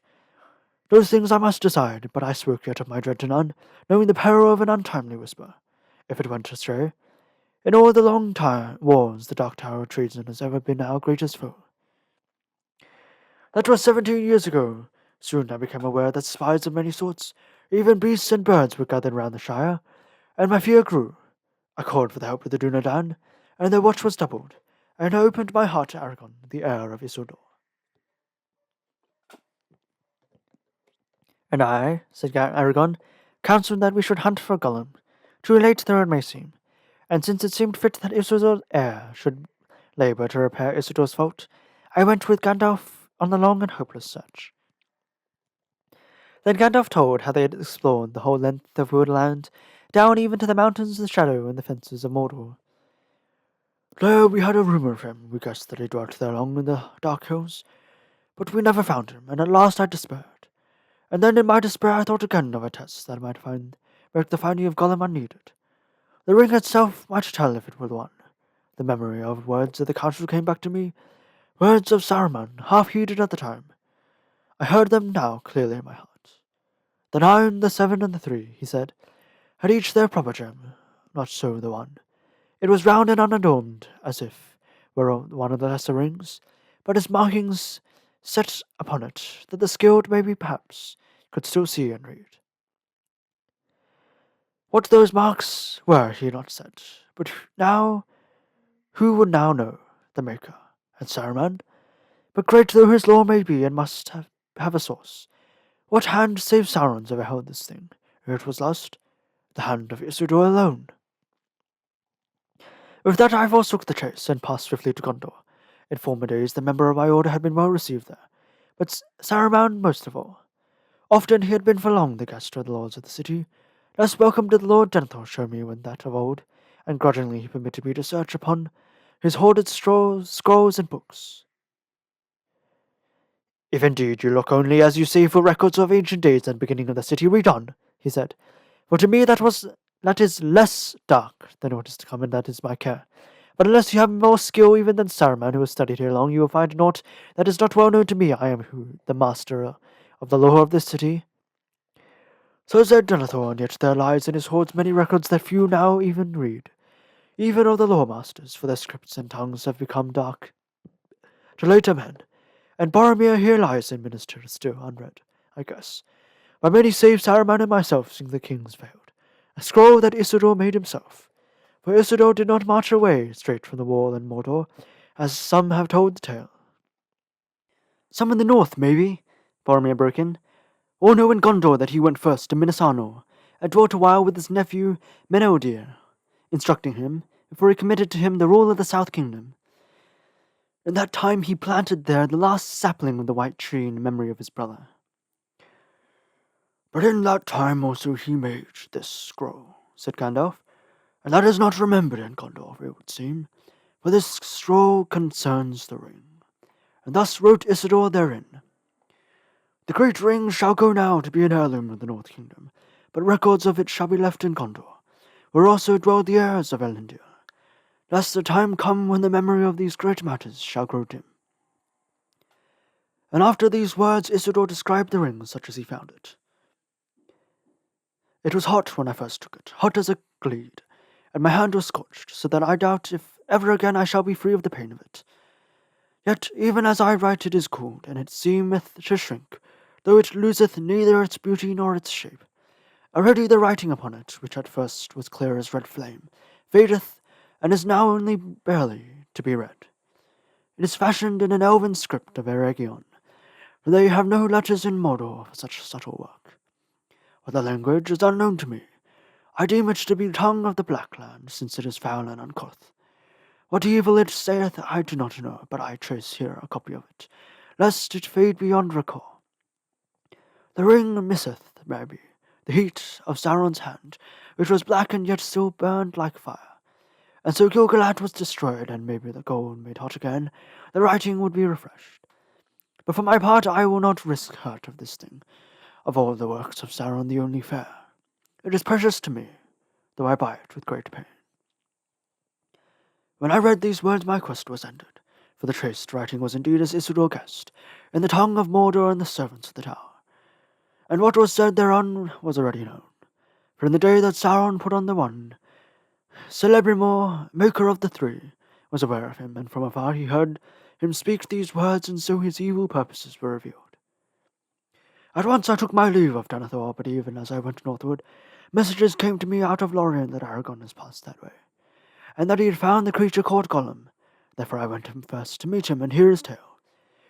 Those things I must decide, but I spoke yet of my dread to none, knowing the peril of an untimely whisper, if it went astray. In all the long wars, the Dark Tower of Treason has ever been our greatest foe. That was 17 years ago. Soon I became aware that spies of many sorts, even beasts and birds, were gathered round the Shire, and my fear grew. I called for the help of the Dunedain, and their watch was doubled, and I opened my heart to Aragorn, the heir of Isildur. And I, said Aragorn, counselled that we should hunt for Gollum, too late though it may seem, and since it seemed fit that Isildur's heir should labour to repair Isildur's fault, I went with Gandalf on the long and hopeless search. Then Gandalf told how they had explored the whole length of woodland, down even to the mountains of the shadow and the fences of Mordor. There we had a rumour of him. We guessed that he dwelt there long in the dark hills, but we never found him, and at last I despaired. And then in my despair I thought again of a test that might make the finding of Gollum unneeded. The ring itself might tell if it were the one. The memory of words of the council came back to me, words of Saruman, half heeded at the time. I heard them now clearly in my heart. The 9, the 7, and the 3, he said, had each their proper gem, not so the one. It was round and unadorned, as if were one of the lesser rings, but its markings set upon it that the skilled maybe perhaps could still see and read. What those marks were he had not said, but now who would now know? The Maker And Saruman, but great though his law may be, and must have a source, what hand save Sauron's ever held this thing, ere it was lost? The hand of Isildur alone. With that I forsook the chase, and passed swiftly to Gondor. In former days the member of my order had been well received there, but Saruman most of all. Often he had been for long the guest of the lords of the city. Less welcome did the Lord Denethor show me when that of old, and grudgingly he permitted me to search upon his hoarded scrolls and books. If indeed you look only, as you say, for records of ancient days and beginning of the city, read on, he said. For to me that is less dark than what is to come, and that is my care. But unless you have more skill even than Saruman, who has studied here long, you will find naught that is not well known to me. I am the master of the lore of this city. So said Denethor, and yet there lies in his hoards many records that few now even read, even of the lore masters, for their scripts and tongues have become dark to later men. And Boromir here lies in Minister still unread, I guess. By many save Saruman and myself sing the king's veiled, a scroll that Isildur made himself. For Isildur did not march away straight from the wall in Mordor, as some have told the tale. Some in the north, maybe, Boromir broke in. Or know in Gondor that he went first to Minas Anor, and dwelt a while with his nephew Meneldir, instructing him, before he committed to him the rule of the South Kingdom. In that time he planted there the last sapling of the White Tree in memory of his brother. But in that time also he made this scroll, said Gandalf, and that is not remembered in Gondor, it would seem, for this scroll concerns the ring. And thus wrote Isildur therein. The great ring shall go now to be an heirloom of the North Kingdom, but records of it shall be left in Gondor, where also dwell the heirs of Elendil, lest the time come when the memory of these great matters shall grow dim. And after these words Isildur described the ring such as he found it. It was hot when I first took it, hot as a gleed, and my hand was scorched, so that I doubt if ever again I shall be free of the pain of it. Yet even as I write it is cooled, and it seemeth to shrink, though it loseth neither its beauty nor its shape. Already the writing upon it, which at first was clear as red flame, fadeth, and is now only barely to be read. It is fashioned in an elven script of Eregion, for they have no letters in Mordor for such subtle work. But the language is unknown to me. I deem it to be the tongue of the Black Land, since it is foul and uncouth. What evil it saith I do not know, but I trace here a copy of it, lest it fade beyond recall. The ring misseth, maybe, the heat of Sauron's hand, which was black and yet still burned like fire. And so Gil-galad was destroyed, and maybe the gold made hot again, the writing would be refreshed. But for my part I will not risk hurt of this thing, of all the works of Sauron the only fair. It is precious to me, though I buy it with great pain. When I read these words my quest was ended, for the traced writing was indeed as Isildur guessed, in the tongue of Mordor and the servants of the tower. And what was said thereon was already known, for in the day that Sauron put on the wand, Celebrimor, maker of the three, was aware of him, and from afar he heard him speak these words, and so his evil purposes were revealed. At once I took my leave of Denethor, but even as I went northward, messages came to me out of Lorien that Aragorn has passed that way, and that he had found the creature called Gollum. Therefore I went him first to meet him and hear his tale.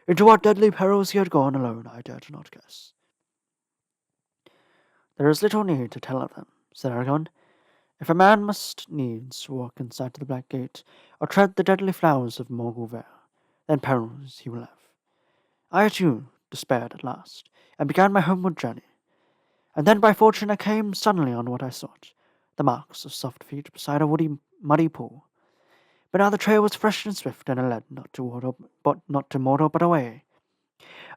Into what deadly perils he had gone alone I dared not guess. There is little need to tell of them, said Aragorn. If a man must needs walk inside the Black Gate, or tread the deadly flowers of Morgul Vale, then perils he will have. I, too, despaired at last, and began my homeward journey. And then by fortune I came suddenly on what I sought, the marks of soft feet beside a muddy pool. But now the trail was fresh and swift, and it led not to Mordor, but away.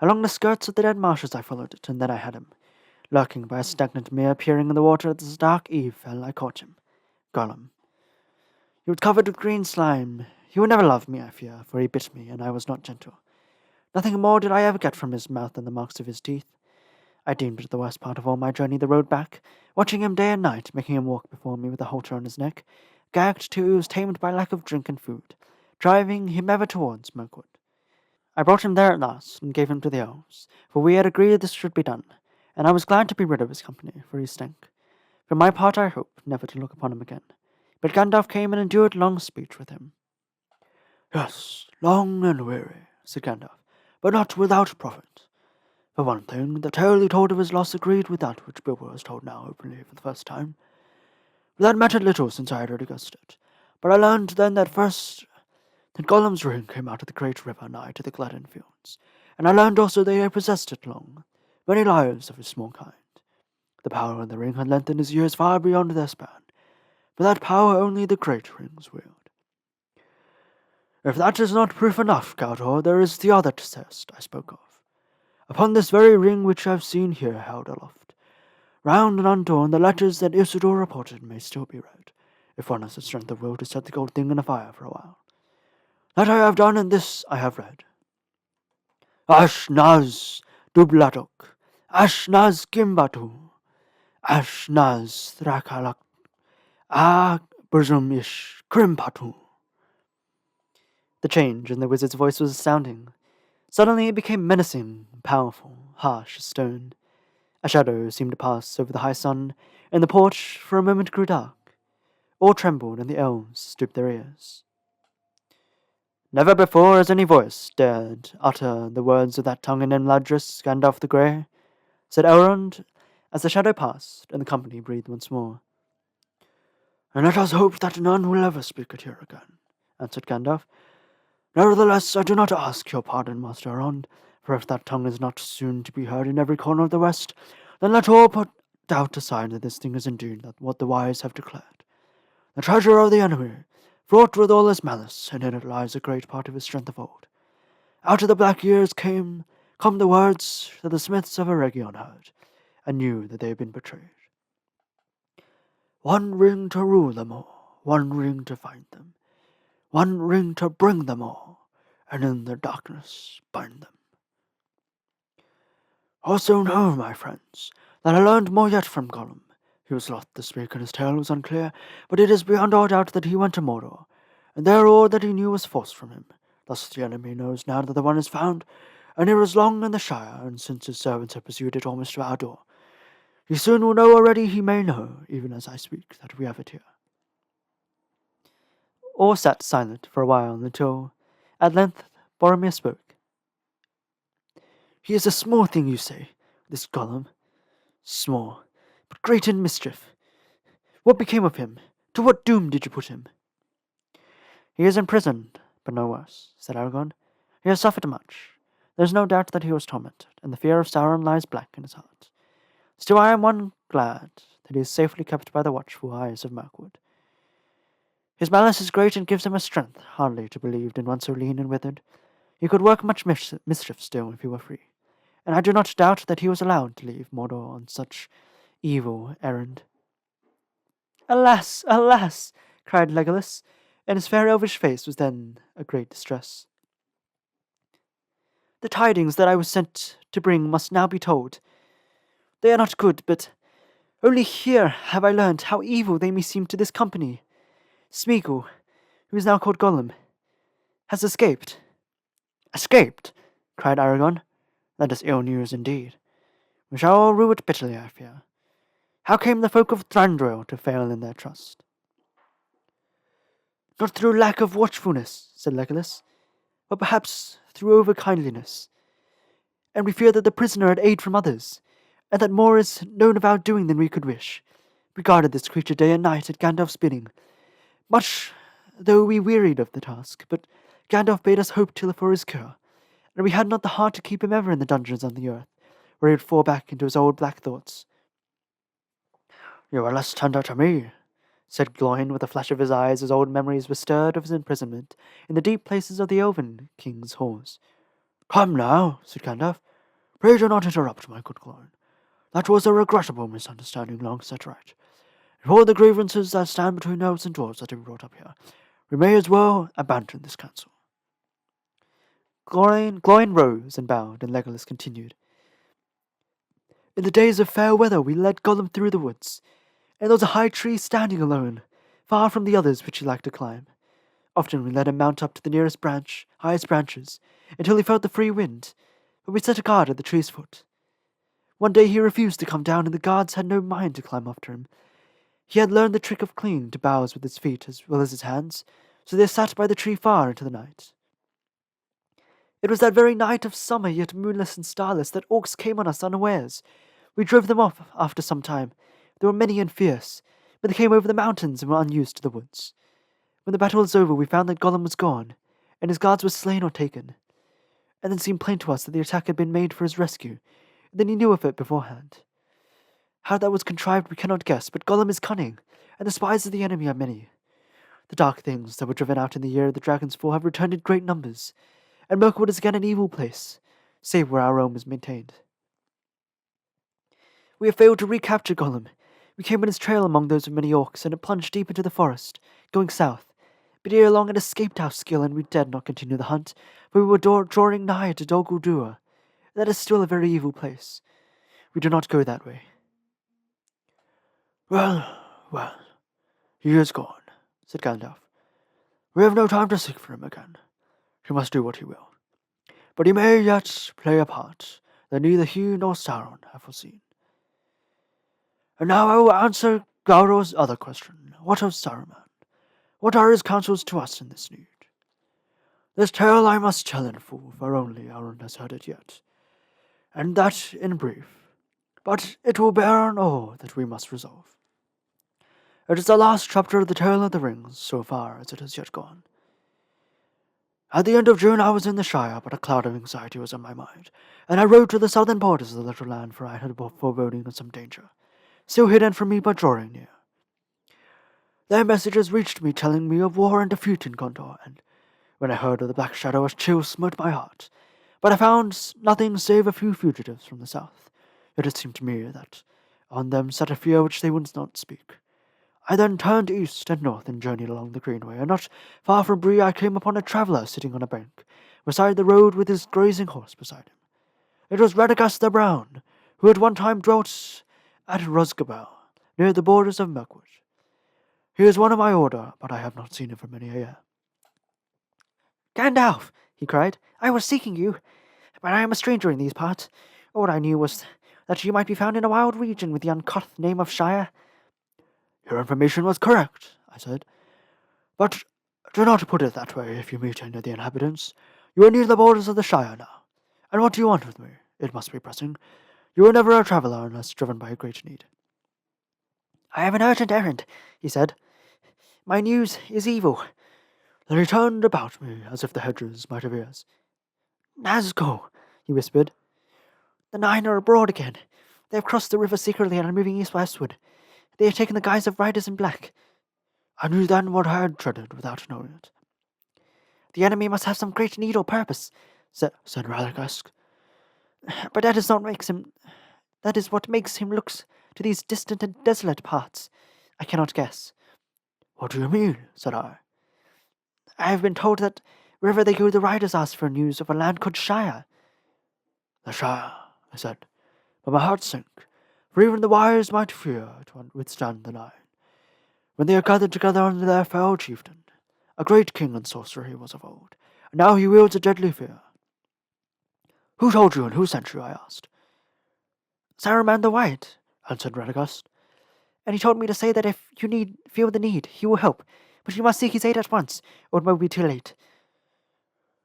Along the skirts of the dead marshes I followed it, and then I had him. Lurking by a stagnant mere, peering in the water as the dark eve fell, I caught him. Gollum. He was covered with green slime. He would never love me, I fear, for he bit me, and I was not gentle. Nothing more did I ever get from his mouth than the marks of his teeth. I deemed it the worst part of all my journey the road back, watching him day and night, making him walk before me with a halter on his neck, gagged till he was tamed by lack of drink and food, driving him ever towards Mirkwood. I brought him there at last, and gave him to the elves, for we had agreed this should be done, and I was glad to be rid of his company, for he stank. For my part I hope never to look upon him again. But Gandalf came and endured long speech with him. Yes, "Long and weary," said Gandalf, "but not without profit. For one thing, the tale he told of his loss agreed with that which Bilbo has told now openly for the first time. That mattered little since I had already guessed it, but I learned then that Gollum's ring came out of the great river nigh to the Gladden fields, and I learned also that he had possessed it long, many lives of his small kind. The power in the ring had lengthened his years far beyond their span, for that power only the great rings wield. If that is not proof enough, Galdor, there is the other test I spoke of. Upon this very ring which I have seen here held aloft, round and untorn, the letters that Isildur reported may still be read, if one has the strength of will to set the gold thing in a fire for a while. That I have done, and this I have read. Ashnaz Dubladok, Ashnaz Gimbatu, Ashnaz Thrakalak, Bosom Ish Krimpatu. The change in the wizard's voice was astounding. Suddenly it became menacing, powerful, harsh as stone. A shadow seemed to pass over the high sun, and the porch for a moment grew dark. All trembled, and the elves stooped their ears. Never before has any voice dared utter the words of that tongue in Imladris, Gandalf the Grey, said Elrond, as the shadow passed, and the company breathed once more. And let us hope that none will ever speak it here again, answered Gandalf. Nevertheless, I do not ask your pardon, Master Elrond, for if that tongue is not soon to be heard in every corner of the West, then let all put doubt aside that this thing is indeed what the wise have declared. The treasure of the enemy, fraught with all his malice, and in it lies a great part of his strength of old. Out of the black years come the words that the smiths of Eregion heard, and knew that they had been betrayed. One ring to rule them all, one ring to find them, one ring to bring them all, and in the darkness bind them. Also know, my friends, that I learned more yet from Gollum. He was loth to speak, and his tale was unclear, but it is beyond all doubt that he went to Mordor, and there all that he knew was forced from him. Thus the enemy knows now that the one is found, and it was long in the Shire, and since his servants have pursued it almost to our door, he soon will know already, he may know, even as I speak, that we have it here. All sat silent for a while until, at length, Boromir spoke. He is a small thing, you say, this Gollum. Small, but great in mischief. What became of him? To what doom did you put him? He is imprisoned, but no worse, said Aragorn. He has suffered much. There is no doubt that he was tormented, and the fear of Sauron lies black in his heart. Still I am glad that he is safely kept by the watchful eyes of Mirkwood. His malice is great and gives him a strength hardly to be believed in one so lean and withered. He could work much mischief still if he were free, and I do not doubt that he was allowed to leave Mordor on such evil errand. Alas, alas! Cried Legolas, and his fair elvish face was then a great distress. The tidings that I was sent to bring must now be told. They are not good, but only here have I learnt how evil they may seem to this company. Smeagol, who is now called Gollum, has escaped. Escaped? Cried Aragorn. That is ill news indeed. We shall all rue it bitterly, I fear. How came the folk of Thranduil to fail in their trust? Not through lack of watchfulness, said Legolas, but perhaps through over-kindliness. And we fear that the prisoner had aid from others, and that more is known of our doing than we could wish. We guarded this creature day and night at Gandalf's bidding, much though we wearied of the task, but Gandalf bade us hope till for his cure, and we had not the heart to keep him ever in the dungeons on the earth, where he would fall back into his old black thoughts. You are less tender to me, said Gloin with a flash of his eyes as old memories were stirred of his imprisonment in the deep places of the Elven king's halls. Come now, said Gandalf. Pray do not interrupt, my good Gloin. That was a regrettable misunderstanding long set right. And for the grievances that stand between elves and dwarves that have been brought up here, we may as well abandon this council. Gloin rose and bowed, and Legolas continued. In the days of fair weather we led Gollum through the woods, and there was a high tree standing alone, far from the others which he liked to climb. Often we let him mount up to the nearest highest branches, until he felt the free wind, but we set a guard at the tree's foot. One day he refused to come down, and the guards had no mind to climb after him. He had learned the trick of clinging to boughs with his feet as well as his hands, so they sat by the tree far into the night. It was that very night of summer, yet moonless and starless, that orcs came on us unawares. We drove them off after some time. They were many and fierce, but they came over the mountains and were unused to the woods. When the battle was over, we found that Gollum was gone, and his guards were slain or taken. And then it seemed plain to us that the attack had been made for his rescue, and that he knew of it beforehand. How that was contrived we cannot guess, but Gollum is cunning, and the spies of the enemy are many. The dark things that were driven out in the year of the dragon's fall have returned in great numbers, and Mirkwood is again an evil place, save where our realm is maintained. We have failed to recapture Gollum. We came on his trail among those of many orcs, and it plunged deep into the forest, going south. But ere long it escaped our skill, and we dared not continue the hunt, for we were drawing nigh to Dol Guldur. That is still a very evil place. We do not go that way. Well, well, he is gone, said Gandalf. We have no time to seek for him again. He must do what he will. But he may yet play a part that neither he nor Sauron have foreseen. And now I will answer Gauro's other question. What of Saruman? What are his counsels to us in this need? This tale I must tell in full, for only Elrond has heard it yet, and that in brief. But it will bear on all that we must resolve. It is the last chapter of the Tale of the Rings, so far as it has yet gone. At the end of June I was in the Shire, but a cloud of anxiety was on my mind, and I rode to the southern borders of the little land, for I had a foreboding of some danger, still hidden from me but drawing near. Their messages reached me telling me of war and defeat in Gondor, and when I heard of the Black Shadow, a chill smote my heart. But I found nothing save a few fugitives from the south. Yet it seemed to me that on them sat a fear which they would not speak. I then turned east and north and journeyed along the greenway, and not far from Bree I came upon a traveller sitting on a bank, beside the road with his grazing horse beside him. It was Radagast the Brown, who at one time dwelt at Rosgobel, near the borders of Mirkwood. He is one of my order, but I have not seen him for many a year. Gandalf, he cried, I was seeking you, but I am a stranger in these parts. All I knew was that you might be found in a wild region with the uncouth name of Shire. Your information was correct, I said, but do not put it that way if you meet any of the inhabitants. You are near the borders of the Shire now. And what do you want with me? It must be pressing. You are never a traveller unless driven by a great need. I have an urgent errand, he said. My news is evil. Then he turned about me as if the hedges might have ears. Nazgul, he whispered. The Nine are abroad again. They have crossed the river secretly and are moving east-westward. They have taken the guise of riders in black. I knew then what I had dreaded without knowing it. The enemy must have some great need or purpose, said Radagast. But that is what makes him look to these distant and desolate parts. I cannot guess. What do you mean? Said I. I have been told that wherever they go the riders ask for news of a land called Shire. The Shire, I said, but my heart sank, for even the wise might fear to withstand the Nine. When they are gathered together under their fell chieftain, a great king in sorcery he was of old, and now he wields a deadly fear. Who told you and who sent you? I asked. Saruman the White, answered Radagast. And he told me to say that if you feel the need, he will help, but you must seek his aid at once, or it will be too late.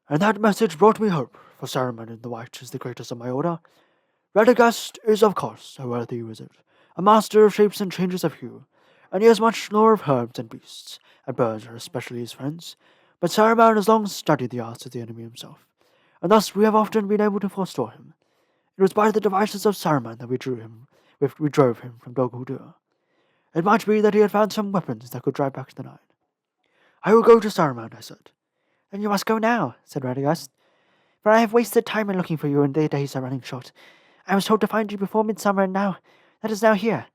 And that message brought me hope, for Saruman in the White is the greatest of my order. Radagast is, of course, a worthy wizard, a master of shapes and changes of hue, and he has much lore of herbs and beasts, and birds are especially his friends. But Saruman has long studied the arts of the enemy himself, and thus we have often been able to forestall him. It was by the devices of Saruman that we drove him from Dol Guldur. It might be that he had found some weapons that could drive back the Nine. I will go to Saruman, I said. Then you must go now, said Radagast, for I have wasted time in looking for you, and the days are running short. I was told to find you before midsummer, and that is now here.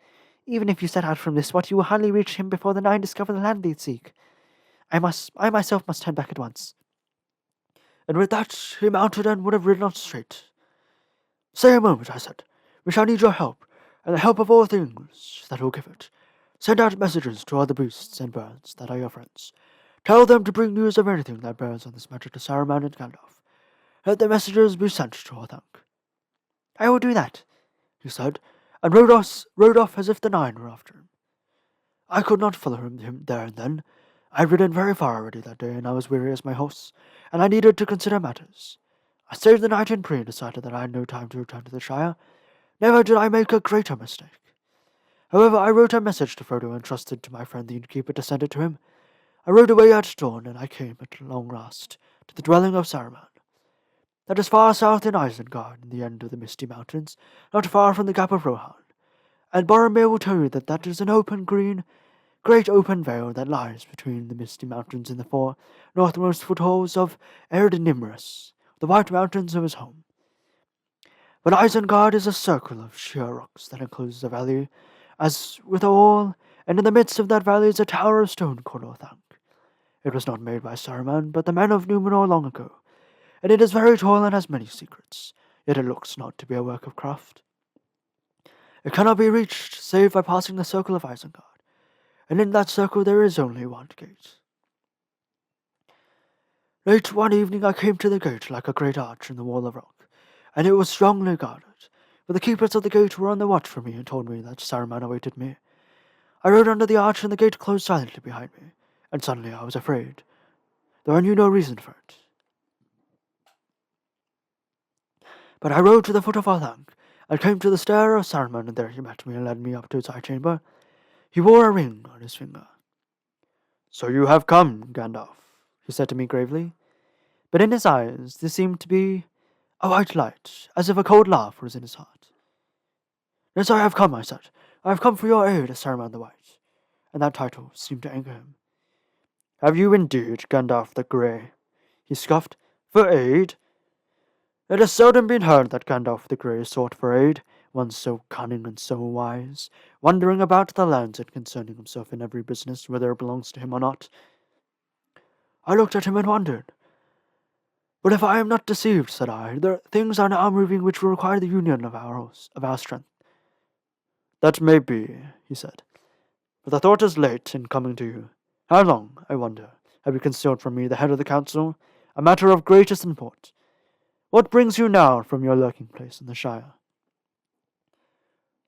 Even if you set out from this spot, you will hardly reach him before the Nine discover the land they seek. I myself must turn back at once. And with that he mounted and would have ridden on straight. Stay a moment, I said. We shall need your help, and the help of all things that will give it. Send out messages to all the beasts and birds that are your friends. Tell them to bring news of anything that bears on this matter to Saruman and Gandalf. Let the messages be sent to Orthanc. I will do that, he said, and rode off as if the Nine were after him. I could not follow him there and then. I had ridden very far already that day, and I was weary as my horse, and I needed to consider matters. I stayed the night in prayer and decided that I had no time to return to the Shire. Never did I make a greater mistake. However, I wrote a message to Frodo and trusted to my friend the innkeeper to send it to him. I rode away at dawn, and I came at long last to the dwelling of Saruman. That is far south in Isengard, in the end of the Misty Mountains, not far from the Gap of Rohan. And Boromir will tell you that that is an open great open vale that lies between the Misty Mountains and the four northernmost foothills of Erd Nimrus, the White Mountains of his home. But Isengard is a circle of sheer rocks that encloses a valley, as with all, and in the midst of that valley is a tower of stone called Orthanc. It was not made by Saruman, but the men of Numenor long ago, and it is very tall and has many secrets, yet it looks not to be a work of craft. It cannot be reached save by passing the circle of Isengard, and in that circle there is only one gate. Late one evening I came to the gate like a great arch in the wall of rock, and it was strongly guarded, but the keepers of the gate were on the watch for me and told me that Saruman awaited me. I rode under the arch and the gate closed silently behind me, and suddenly I was afraid, though I knew no reason for it. But I rode to the foot of Orthanc, and came to the stair of Saruman, and there he met me and led me up to his high chamber. He wore a ring on his finger. "So you have come, Gandalf," he said to me gravely, but in his eyes there seemed to be a white light, as if a cold laugh was in his heart. "Yes, I have come," I said. "I have come for your aid, Saruman the White," and that title seemed to anger him. "Have you indeed, Gandalf the Grey?" he scoffed. "For aid? It has seldom been heard that Gandalf the Grey sought for aid, one so cunning and so wise, wandering about the lands and concerning himself in every business, whether it belongs to him or not." I looked at him and wondered. "But if I am not deceived," said I, "things are now moving which will require the union of our strength." "That may be," he said, "but the thought is late in coming to you. How long, I wonder, have you concealed from me the head of the council, a matter of greatest import? What brings you now from your lurking place in the Shire?"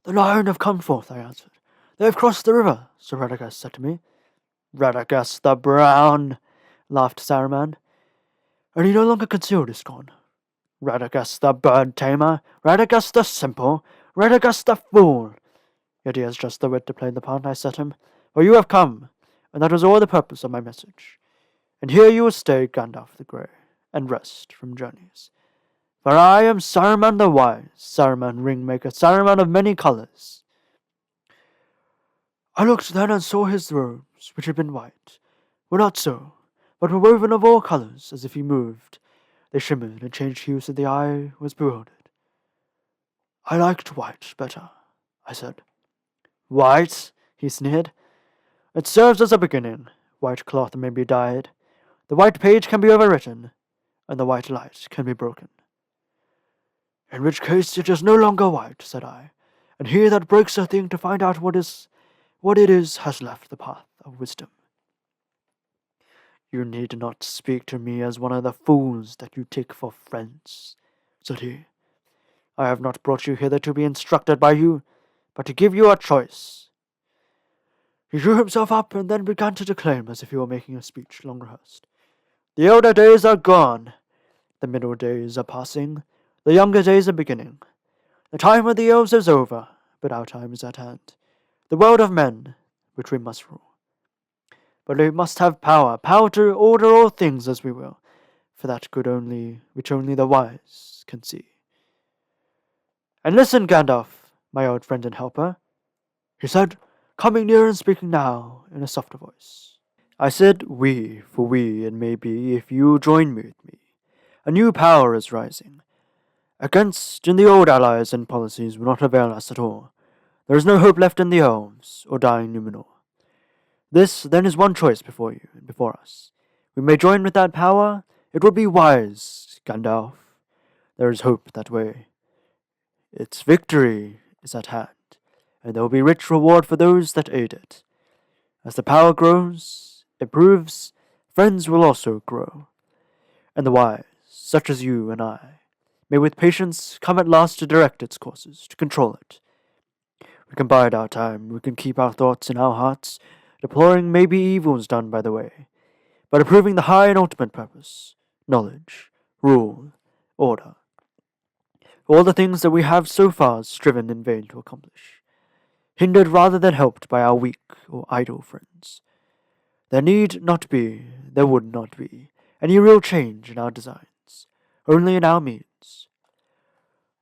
"The Lion have come forth," I answered. "They have crossed the river," Sir Radagast said to me. "Radagast the Brown," laughed Saruman, and he no longer concealed his scorn. "Radagast the bird-tamer, Radagast the simple, Radagast the fool. Yet he has just the wit to play the part I set him, for you have come, and that was all the purpose of my message. And here you will stay, Gandalf the Grey, and rest from journeys. For I am Saruman the Wise, Saruman Ringmaker, Saruman of many colours." I looked then and saw his robes, which had been white, were not so, but were woven of all colours, as if he moved. They shimmered and changed hue so the eye was bewildered. "I liked white better," I said. "White?" he sneered. "It serves as a beginning. White cloth may be dyed. The white page can be overwritten, and the white light can be broken." "In which case it is no longer white," said I, "and he that breaks a thing to find out what it is has left the path of wisdom." "You need not speak to me as one of the fools that you take for friends," said he. "I have not brought you hither to be instructed by you, but to give you a choice." He drew himself up and then began to declaim as if he were making a speech long rehearsed. "The elder days are gone. The middle days are passing. The younger days are beginning. The time of the elves is over, but our time is at hand. The world of men, which we must rule. But we must have power to order all things as we will, for that good which only the wise can see. And listen, Gandalf, my old friend and helper," he said, coming near and speaking now in a softer voice. "I said we, for we, it may be, if you join with me. A new power is rising. Against the old allies and policies will not avail us at all. There is no hope left in the elves, or dying Numenor. This, then, is one choice before you and before us. We may join with that power. It would be wise, Gandalf. There is hope that way. Its victory is at hand, and there will be rich reward for those that aid it. As the power grows, improves, friends will also grow, and the wise, such as you and I, may with patience come at last to direct its courses, to control it. We can bide our time, we can keep our thoughts in our hearts, deploring maybe evils done by the way, but approving the high and ultimate purpose, knowledge, rule, order. All the things that we have so far striven in vain to accomplish, hindered rather than helped by our weak or idle friends. There need not be, there would not be, any real change in our designs, only in our means.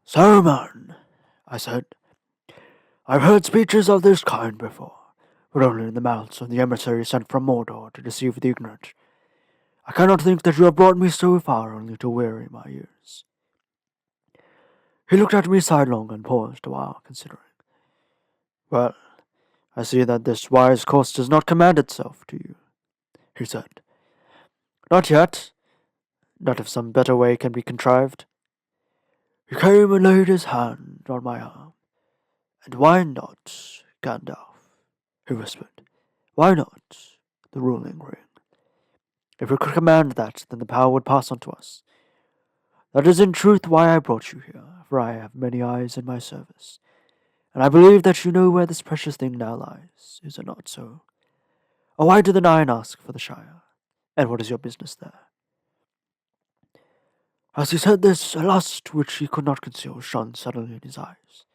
Saruman, I said, I've heard speeches of this kind before, but only in the mouths of the emissary sent from Mordor to deceive the ignorant. I cannot think that you have brought me so far only to weary my ears. He looked at me sidelong and paused a while, considering. Well, I see that this wise course does not commend itself to you, he said. Not yet. Not if some better way can be contrived. He came and laid his hand on my arm. And why not, Gandalf? He whispered. Why not the ruling ring? If we could command that, then the power would pass on to us. That is in truth why I brought you here, for I have many eyes in my service. And I believe that you know where this precious thing now lies, is it not so? Or why do the Nine ask for the Shire? And what is your business there? As he said this, a lust which he could not conceal shone suddenly in his eyes.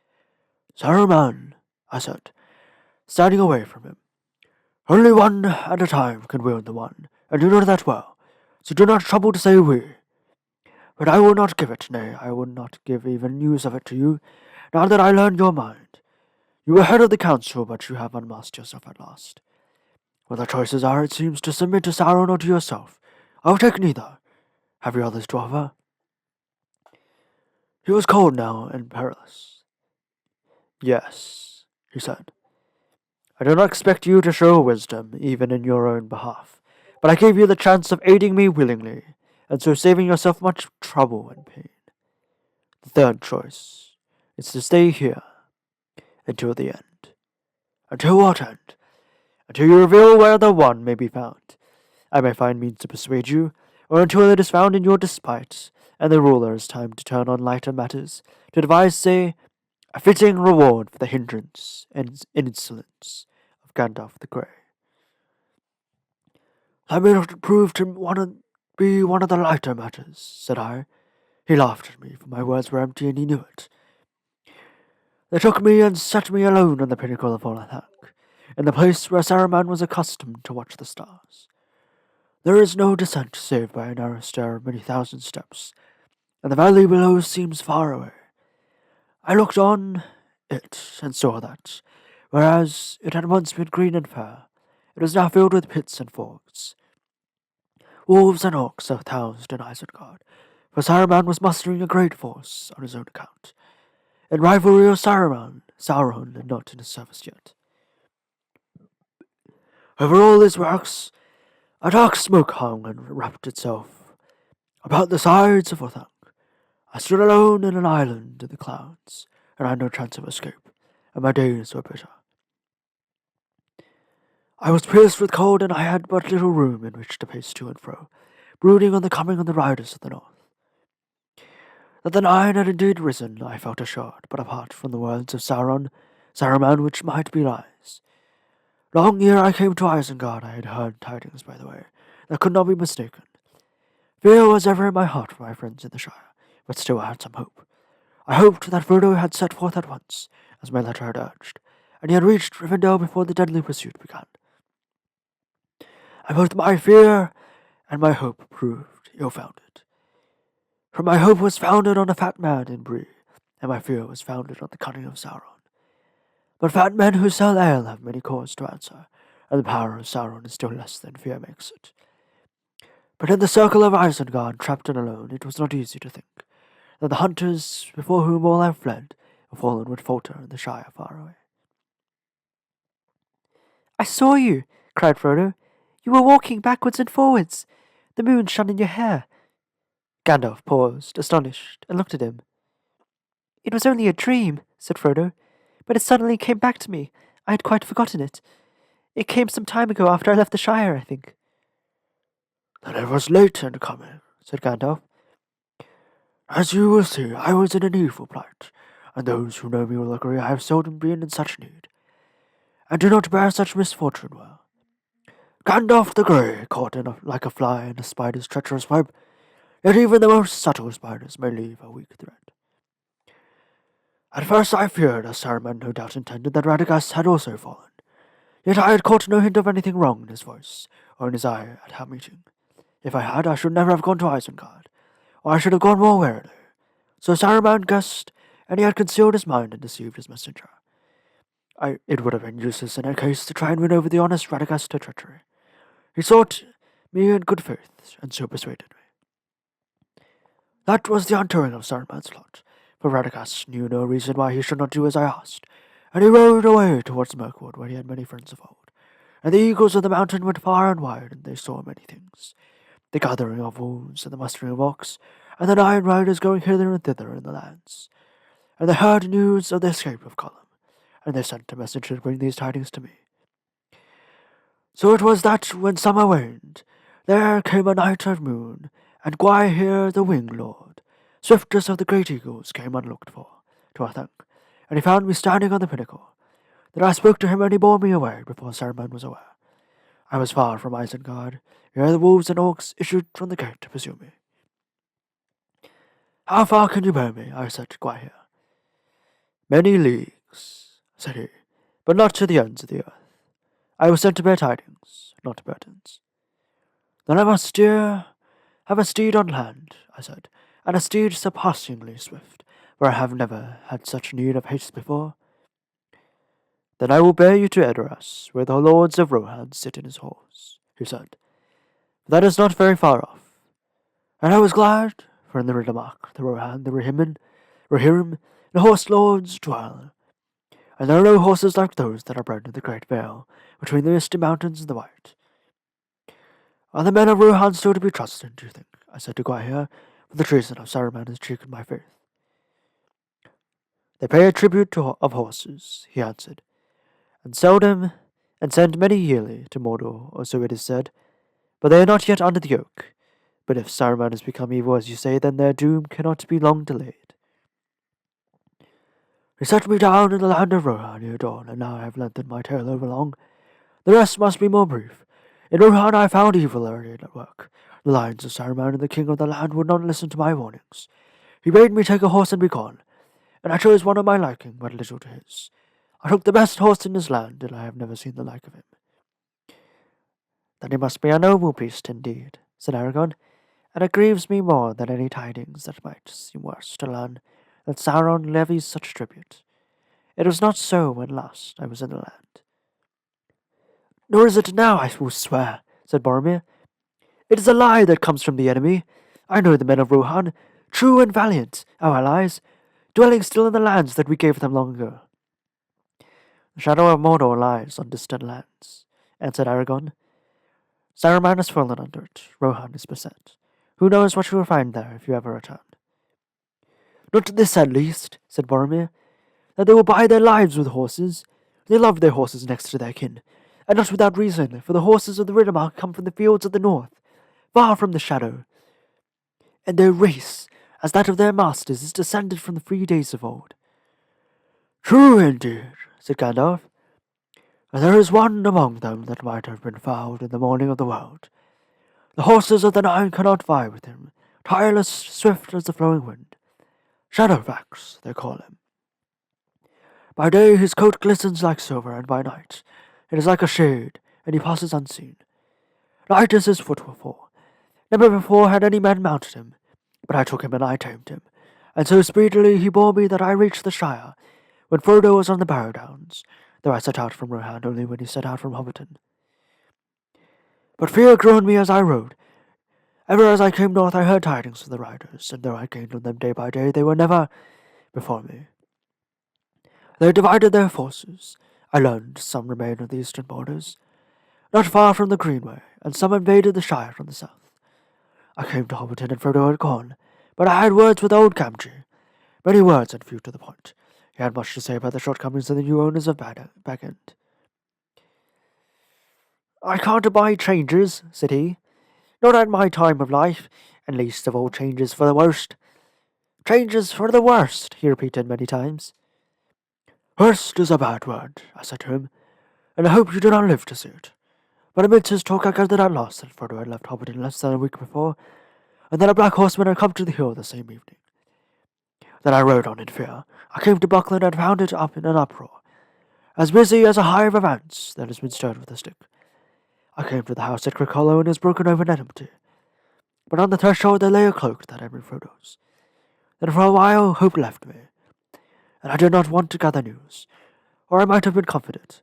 Saruman, I said, standing away from him. Only one at a time can wield the one, and you know that well, so do not trouble to say we. But I will not give it, nay, I will not give even news of it to you, now that I learn your mind. You were head of the council, but you have unmasked yourself at last. Well, the choices are, it seems, to submit to Sauron or to yourself. I will take neither. Have you others to offer? He was cold now and perilous. Yes, he said. I do not expect you to show wisdom, even in your own behalf, but I gave you the chance of aiding me willingly, and so saving yourself much trouble and pain. The third choice is to stay here until the end. Until what end? Until you reveal where the one may be found. I may find means to persuade you, or until it is found in your despite, and the ruler has time to turn on lighter matters, to devise, say, a fitting reward for the hindrance and insolence of Gandalf the Grey. That may not prove to be one of the lighter matters, said I. He laughed at me, for my words were empty, and he knew it. They took me and set me alone on the pinnacle of Olathak, in the place where Saruman was accustomed to watch the stars. There is no descent save by a narrow stair of many thousand steps, and the valley below seems far away. I looked on it and saw that, whereas it had once been green and fair, it was now filled with pits and fogs. Wolves and orcs are housed in Isengard, for Saruman was mustering a great force on his own account, in rivalry of Sauron had not in his service yet. Over all his works, a dark smoke hung and wrapped itself about the sides of Orthanc. I stood alone in an island in the clouds, and I had no chance of escape, and my days were bitter. I was pierced with cold, and I had but little room in which to pace to and fro, brooding on the coming of the riders of the north. That the Nine had indeed risen, I felt assured, but apart from the words of Saruman which might be lies. Long ere I came to Isengard, I had heard tidings, by the way, that could not be mistaken. Fear was ever in my heart for my friends in the Shire, but still I had some hope. I hoped that Frodo had set forth at once, as my letter had urged, and he had reached Rivendell before the deadly pursuit began. And both my fear and my hope proved ill-founded. For my hope was founded on a fat man in Bree, and my fear was founded on the cunning of Sauron. But fat men who sell ale have many cause to answer, and the power of Sauron is still less than fear makes it. But in the circle of Isengard, trapped and alone, it was not easy to think that the hunters before whom all have fled or fallen would falter in the Shire far away. I saw you, cried Frodo. You were walking backwards and forwards. The moon shone in your hair. Gandalf paused, astonished, and looked at him. It was only a dream, said Frodo, but it suddenly came back to me. I had quite forgotten it. It came some time ago after I left the Shire, I think. Then it was late in coming, said Gandalf. As you will see, I was in an evil plight, and those who know me will agree I have seldom been in such need, and do not bear such misfortune well. Gandalf the Grey, caught like a fly in a spider's treacherous web, Yet even the most subtle spiders may leave a weak thread. At first I feared, as Saruman no doubt intended, that Radagast had also fallen. Yet I had caught no hint of anything wrong in his voice, or in his eye at our meeting. If I had, I should never have gone to Isengard, or I should have gone more warily. So Saruman guessed, and he had concealed his mind and deceived his messenger. It would have been useless in that case to try and win over the honest Radagast to treachery. He sought me in good faith, and so persuaded me. That was the undoing of Saruman's plot, for Radagast knew no reason why he should not do as I asked, and he rode away towards Mirkwood, where he had many friends of old. And the eagles of the mountain went far and wide, and they saw many things. The gathering of wolves, and the mustering of ox, and the nine riders going hither and thither in the lands. And they heard news of the escape of Gollum, and they sent a messenger to bring these tidings to me. So it was that, when summer waned, there came a night of moon, and Gwaihir the winged lord, swiftest of the great eagles, came unlooked for, to our thank, and he found me standing on the pinnacle. Then I spoke to him, and he bore me away before Saruman was aware. I was far from Isengard, ere the wolves and orcs issued from the gate to pursue me. How far can you bear me? I said to Gwaihir. Many leagues, said he, but not to the ends of the earth. I was sent to bear tidings, not burdens. Then I must have a steed on land, I said, and a steed surpassingly swift, for I have never had such need of haste before. Then I will bear you to Edoras, where the lords of Rohan sit in his halls, he said. That is not very far off. And I was glad, for in the Riddermark, the Rohan, the Rohirrim, the horse lords dwell. And there are no horses like those that are bred in the great vale, between the misty mountains and the white. Are the men of Rohan still to be trusted, do you think? I said to Gwaihir, for the treason of Saruman has shaken my faith. They pay a tribute of horses, he answered, and send many yearly to Mordor, or so it is said, but they are not yet under the yoke. But if Saruman has become evil as you say, then their doom cannot be long delayed. He set me down in the land of Rohan near dawn, and now I have lengthened my tale overlong. The rest must be more brief. In Rohan I found evil already at work. The lions of Saruman and the king of the land would not listen to my warnings. He bade me take a horse and be gone, and I chose one of my liking, but little to his. I took the best horse in his land, and I have never seen the like of him. Then he must be a noble beast indeed, said Aragorn, and it grieves me more than any tidings that might seem worse to learn that Sauron levies such tribute. It was not so when last I was in the land. Nor is it now, I will swear, said Boromir. It is a lie that comes from the enemy. I know the men of Rohan, true and valiant, our allies, dwelling still in the lands that we gave them long ago. The shadow of Mordor lies on distant lands, answered Aragorn. Saruman has fallen under it. Rohan is beset. Who knows what you will find there if you ever return? Not this, at least, said Boromir, that they will buy their lives with horses. They love their horses next to their kin, and not without reason, for the horses of the Riddermark come from the fields of the north, far from the shadow, and their race, as that of their masters, is descended from the free days of old. True, indeed, said Gandalf, and there is one among them that might have been found in the morning of the world. The horses of the Nine cannot vie with him, tireless, swift as the flowing wind. Shadowfax, they call him. By day his coat glistens like silver, and by night it is like a shade, and he passes unseen. Light is his footfall. Never before had any man mounted him, but I took him and I tamed him, and so speedily he bore me that I reached the Shire, when Frodo was on the Barrow Downs, though I set out from Rohan only when he set out from Hobbiton. But fear grew on me as I rode. Ever as I came north I heard tidings of the riders, and though I gained on them day by day, they were never before me. They divided their forces. I learned some remained on the eastern borders, not far from the Greenway, and some invaded the Shire from the south. I came to Hobbiton and Frodo had gone, but I had words with old Gamgee. Many words and few to the point. He had much to say about the shortcomings of the new owners of Bag End. I can't abide changes, said he. Not at my time of life, and least of all changes for the worst. Changes for the worst, he repeated many times. Worst is a bad word, I said to him, and I hope you do not live to see it. But amidst his talk I gathered at last that Frodo had left Hobbiton less than a week before, and then a black horseman had come to the hill the same evening. Then I rode on in fear. I came to Buckland and found it up in an uproar, as busy as a hive of ants that has been stirred with a stick. I came to the house at Crick Hollow and it was broken open and empty, but on the threshold there lay a cloak that had been Frodo's. Then for a while hope left me, and I did not want to gather news, or I might have been comforted.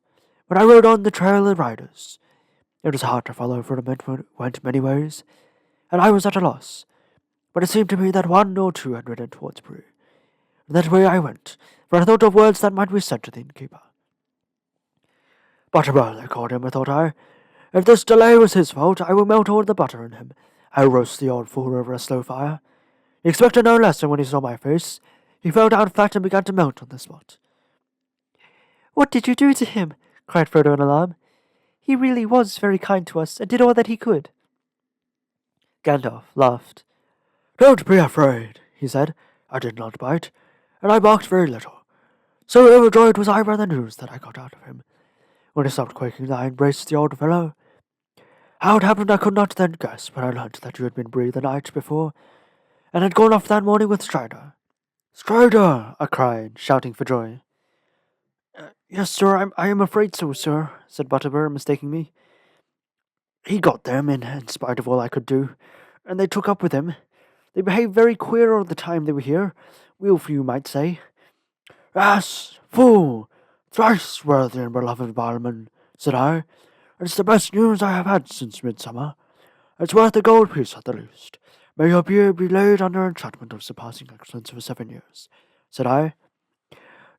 When I rode on the trail of riders, it was hard to follow, for it went many ways, and I was at a loss. But it seemed to me that one or two had ridden towards Bree. And that way I went, for I thought of words that might be said to the innkeeper. Butterbur, they called him, thought I. If this delay was his fault, I will melt all the butter in him. I will roast the old fool over a slow fire. He expected no less, and when he saw my face, he fell down flat and began to melt on the spot. What did you do to him? Cried Frodo in alarm. He really was very kind to us, and did all that he could. Gandalf laughed. Don't be afraid, he said. I did not bite, and I barked very little. So overjoyed was I by the news that I got out of him. When he stopped quaking, I embraced the old fellow. How it happened I could not then guess, but I learnt that you had been Bree the night before, and had gone off that morning with Strider. Strider! I cried, shouting for joy. Yes, sir, I am afraid so, sir, said Butterbur, mistaking me. He got them, in spite of all I could do, and they took up with him. They behaved very queer all the time they were here, wilful you might say. Ass, fool, thrice worthy and beloved Barman, said I. It's the best news I have had since midsummer. It's worth a gold piece at the least. May your beard be laid under enchantment of surpassing excellence for 7 years, said I.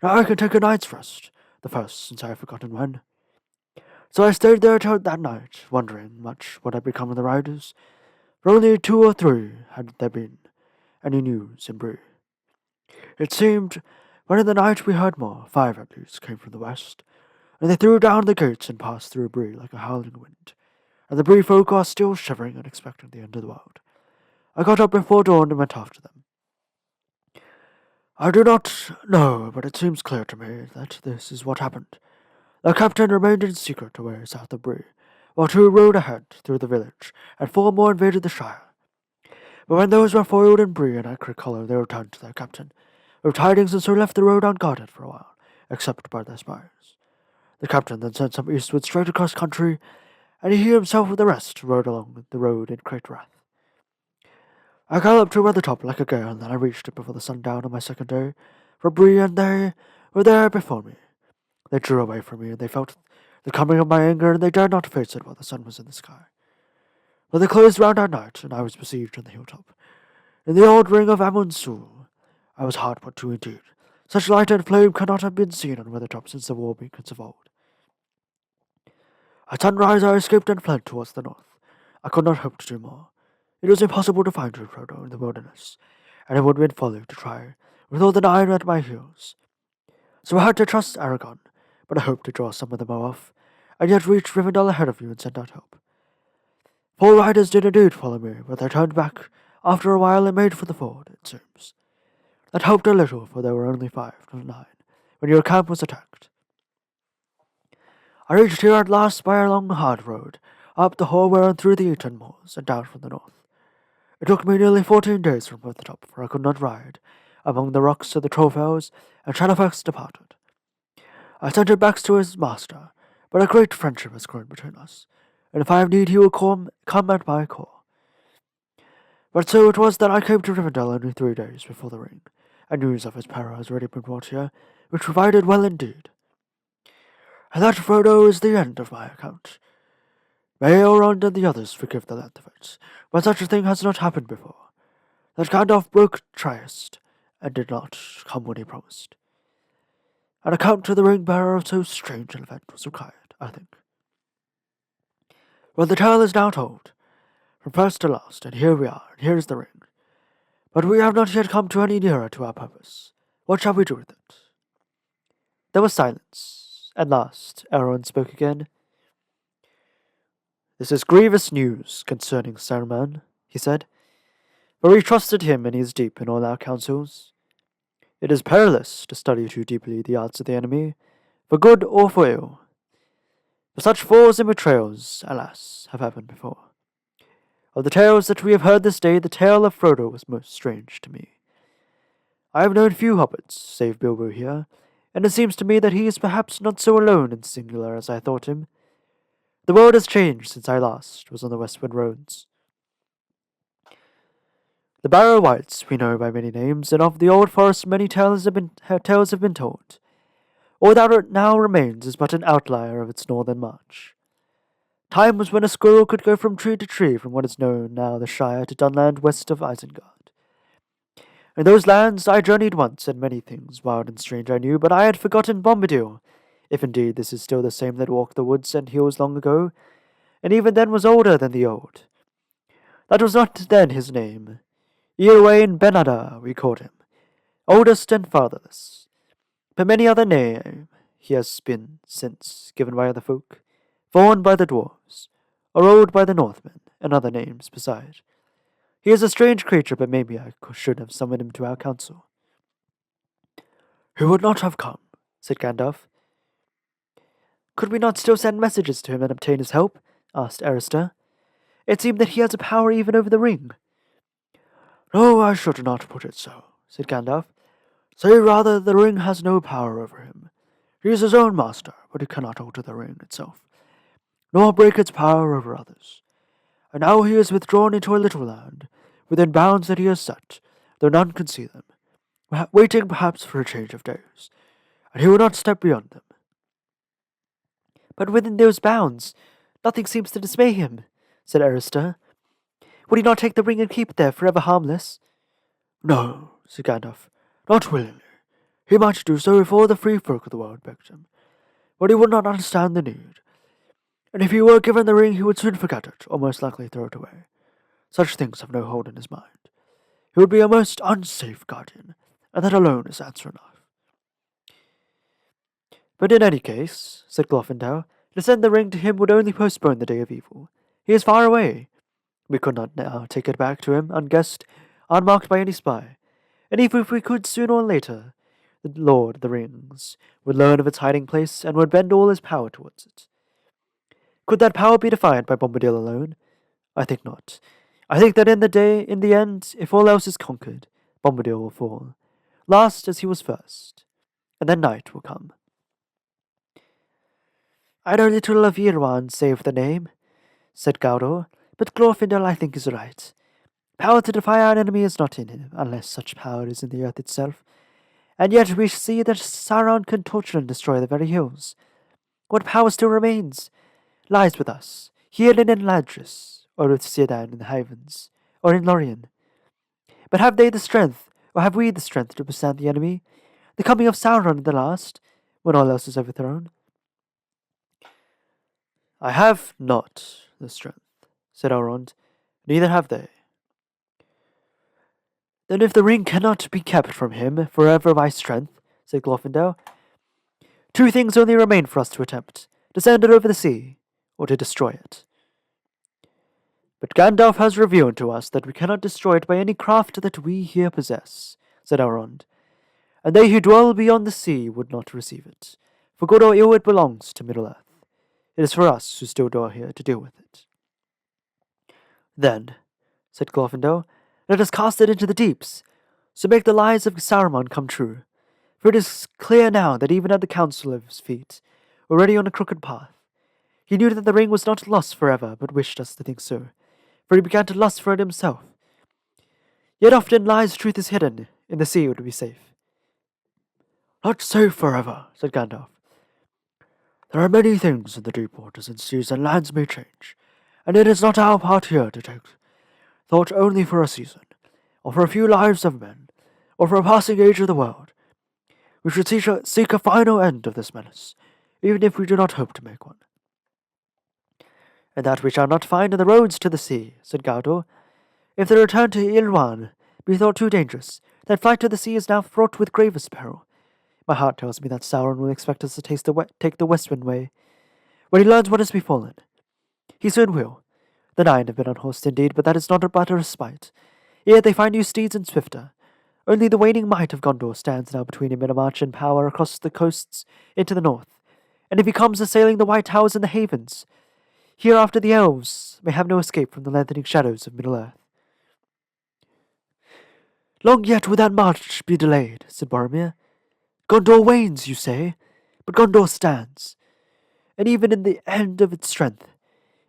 Now I can take a night's rest, the first since I have forgotten when. So I stayed there till that night, wondering much what had become of the riders, for only 2 or 3 had there been any news in Bree. It seemed, when in the night we heard more, 5 at least came from the west, and they threw down the gates and passed through Bree like a howling wind, and the Bree folk are still shivering and expecting the end of the world. I got up before dawn and went after them. I do not know, but it seems clear to me that this is what happened. The captain remained in secret away south of Bree, while 2 rode ahead through the village, and 4 more invaded the shire. But when those were foiled in Bree and at Crick Hollow, they returned to their captain, with tidings, and so left the road unguarded for a while, except by their spies. The captain then sent some eastward straight across country, and he himself with the rest rode along the road in great wrath. I galloped to Weathertop like a gale, and then I reached it before the sun down on my second day, for Bree and they were there before me. They drew away from me, and they felt the coming of my anger, and they dared not face it while the sun was in the sky. But they closed round at night, and I was besieged on the hilltop. In the old ring of Amun-Sul, I was hard put to indeed. Such light and flame cannot have been seen on Weathertop since the war beacons of old. At sunrise I escaped and fled towards the north. I could not hope to do more. It was impossible to find you, Frodo, in the wilderness, and it would have been folly to try, with all the 9 at my heels. So I had to trust Aragon, but I hoped to draw some of them off, and yet reach Rivendell ahead of you and send out help. 4 riders did indeed follow me, but they turned back after a while and made for the ford, it seems. That helped a little, for there were only 5, not 9, when your camp was attacked. I reached here at last by a long hard road, up the Horware and through the Eton moors, and down from the north. It took me nearly 14 days from Weathertop, for I could not ride, among the rocks to the Trollfells, and Shadowfax departed. I sent him back to his master, but a great friendship has grown between us, and if I have need he will come at my call. But so it was that I came to Rivendell only 3 days before the ring, and news of his peril has already been brought here, which provided well indeed. And that, Frodo, is the end of my account. May Elrond and the others forgive the length of it, but such a thing has not happened before. That Gandalf broke Trieste, and did not come when he promised. An account to the ring-bearer of so strange an event was required, I think. Well, the tale is now told, from first to last, and here we are, and here is the ring. But we have not yet come to any nearer to our purpose. What shall we do with it? There was silence. At last, Elrond spoke again. This is grievous news concerning Saruman, he said, for we trusted him, and he is deep in all our counsels. It is perilous to study too deeply the arts of the enemy, for good or for ill. For such falls and betrayals, alas, have happened before. Of the tales that we have heard this day, the tale of Frodo was most strange to me. I have known few hobbits, save Bilbo here, and it seems to me that he is perhaps not so alone and singular as I thought him. The world has changed since I last was on the westward roads. The Barrow Wights we know by many names, and of the old forest many tales have been told. All that now remains is but an outlier of its northern march. Time was when a squirrel could go from tree to tree from what is known now the Shire to Dunland west of Isengard. In those lands I journeyed once, and many things wild and strange I knew, but I had forgotten Bombadil, if indeed this is still the same that walked the woods and hills long ago, and even then was older than the old. That was not then his name. Eowyn Benadar, we called him, oldest and fatherless. But many other name he has been since given by other folk, born by the dwarves, or old by the Northmen, and other names beside. He is a strange creature, but maybe I should have summoned him to our council. He would not have come, said Gandalf. Could we not still send messages to him and obtain his help? Asked Arista. It seemed that he has a power even over the ring. No, I should not put it so, said Gandalf. Say rather the ring has no power over him. He is his own master, but he cannot alter the ring itself, nor break its power over others. And now he is withdrawn into a little land, within bounds that he has set, though none can see them, waiting perhaps for a change of days, and he will not step beyond them. But within those bounds, nothing seems to dismay him, said Arista. Would he not take the ring and keep it there, forever harmless? No, said Gandalf, not willingly. He might do so if all the free folk of the world begged him, but he would not understand the need. And if he were given the ring, he would soon forget it, or most likely throw it away. Such things have no hold in his mind. He would be a most unsafe guardian, and that alone is answer enough. But in any case, said Glorfindel, to send the ring to him would only postpone the day of evil. He is far away. We could not now take it back to him, unguessed, unmarked by any spy. And even if we could sooner or later, the Lord of the Rings would learn of its hiding place and would bend all his power towards it. Could that power be defied by Bombadil alone? I think not. I think that in the end, if all else is conquered, Bombadil will fall, last as he was first, and then night will come. I know little of Irwan save the name, said Gaudor, but Glorfindel I think is right. Power to defy our enemy is not in him, unless such power is in the earth itself. And yet we see that Sauron can torture and destroy the very hills. What power still remains lies with us, here in Eladris, or with Círdan in the Havens, or in Lorien. But have they the strength, or have we the strength to withstand the enemy, the coming of Sauron at the last, when all else is overthrown? I have not the strength, said Elrond. Neither have they. Then if the ring cannot be kept from him forever by strength, said Glorfindel, two things only remain for us to attempt, to send it over the sea, or to destroy it. But Gandalf has revealed to us that we cannot destroy it by any craft that we here possess, said Elrond, and they who dwell beyond the sea would not receive it, for good or ill it belongs to Middle-earth. It is for us who still dwell here to deal with it. Then, said Glorfindel, let us cast it into the deeps, so make the lies of Saruman come true. For it is clear now that even at the council of his feet, already on a crooked path, he knew that the ring was not lost forever, but wished us to think so, for he began to lust for it himself. Yet often lies truth is hidden, in the sea would be safe. Not safe forever, said Gandalf. There are many things in the deep waters and seas, and lands may change, and it is not our part here to take thought only for a season, or for a few lives of men, or for a passing age of the world. We should seek a final end of this menace, even if we do not hope to make one. And that we shall not find in the roads to the sea, said Gaudor. If the return to Ilwan be thought too dangerous, then flight to the sea is now fraught with gravest peril. My heart tells me that Sauron will expect us to take the western way, when he learns what has befallen. He soon will. The nine have been unhorsed indeed, but that is not but a respite. Ere they find new steeds and swifter. Only the waning might of Gondor stands now between him and a march in power across the coasts into the north, and if he comes assailing the White Towers and the Havens, Hereafter the elves may have no escape from the lengthening shadows of Middle-earth. Long yet will that march be delayed, said Boromir. Gondor wanes, you say, but Gondor stands, and even in the end of its strength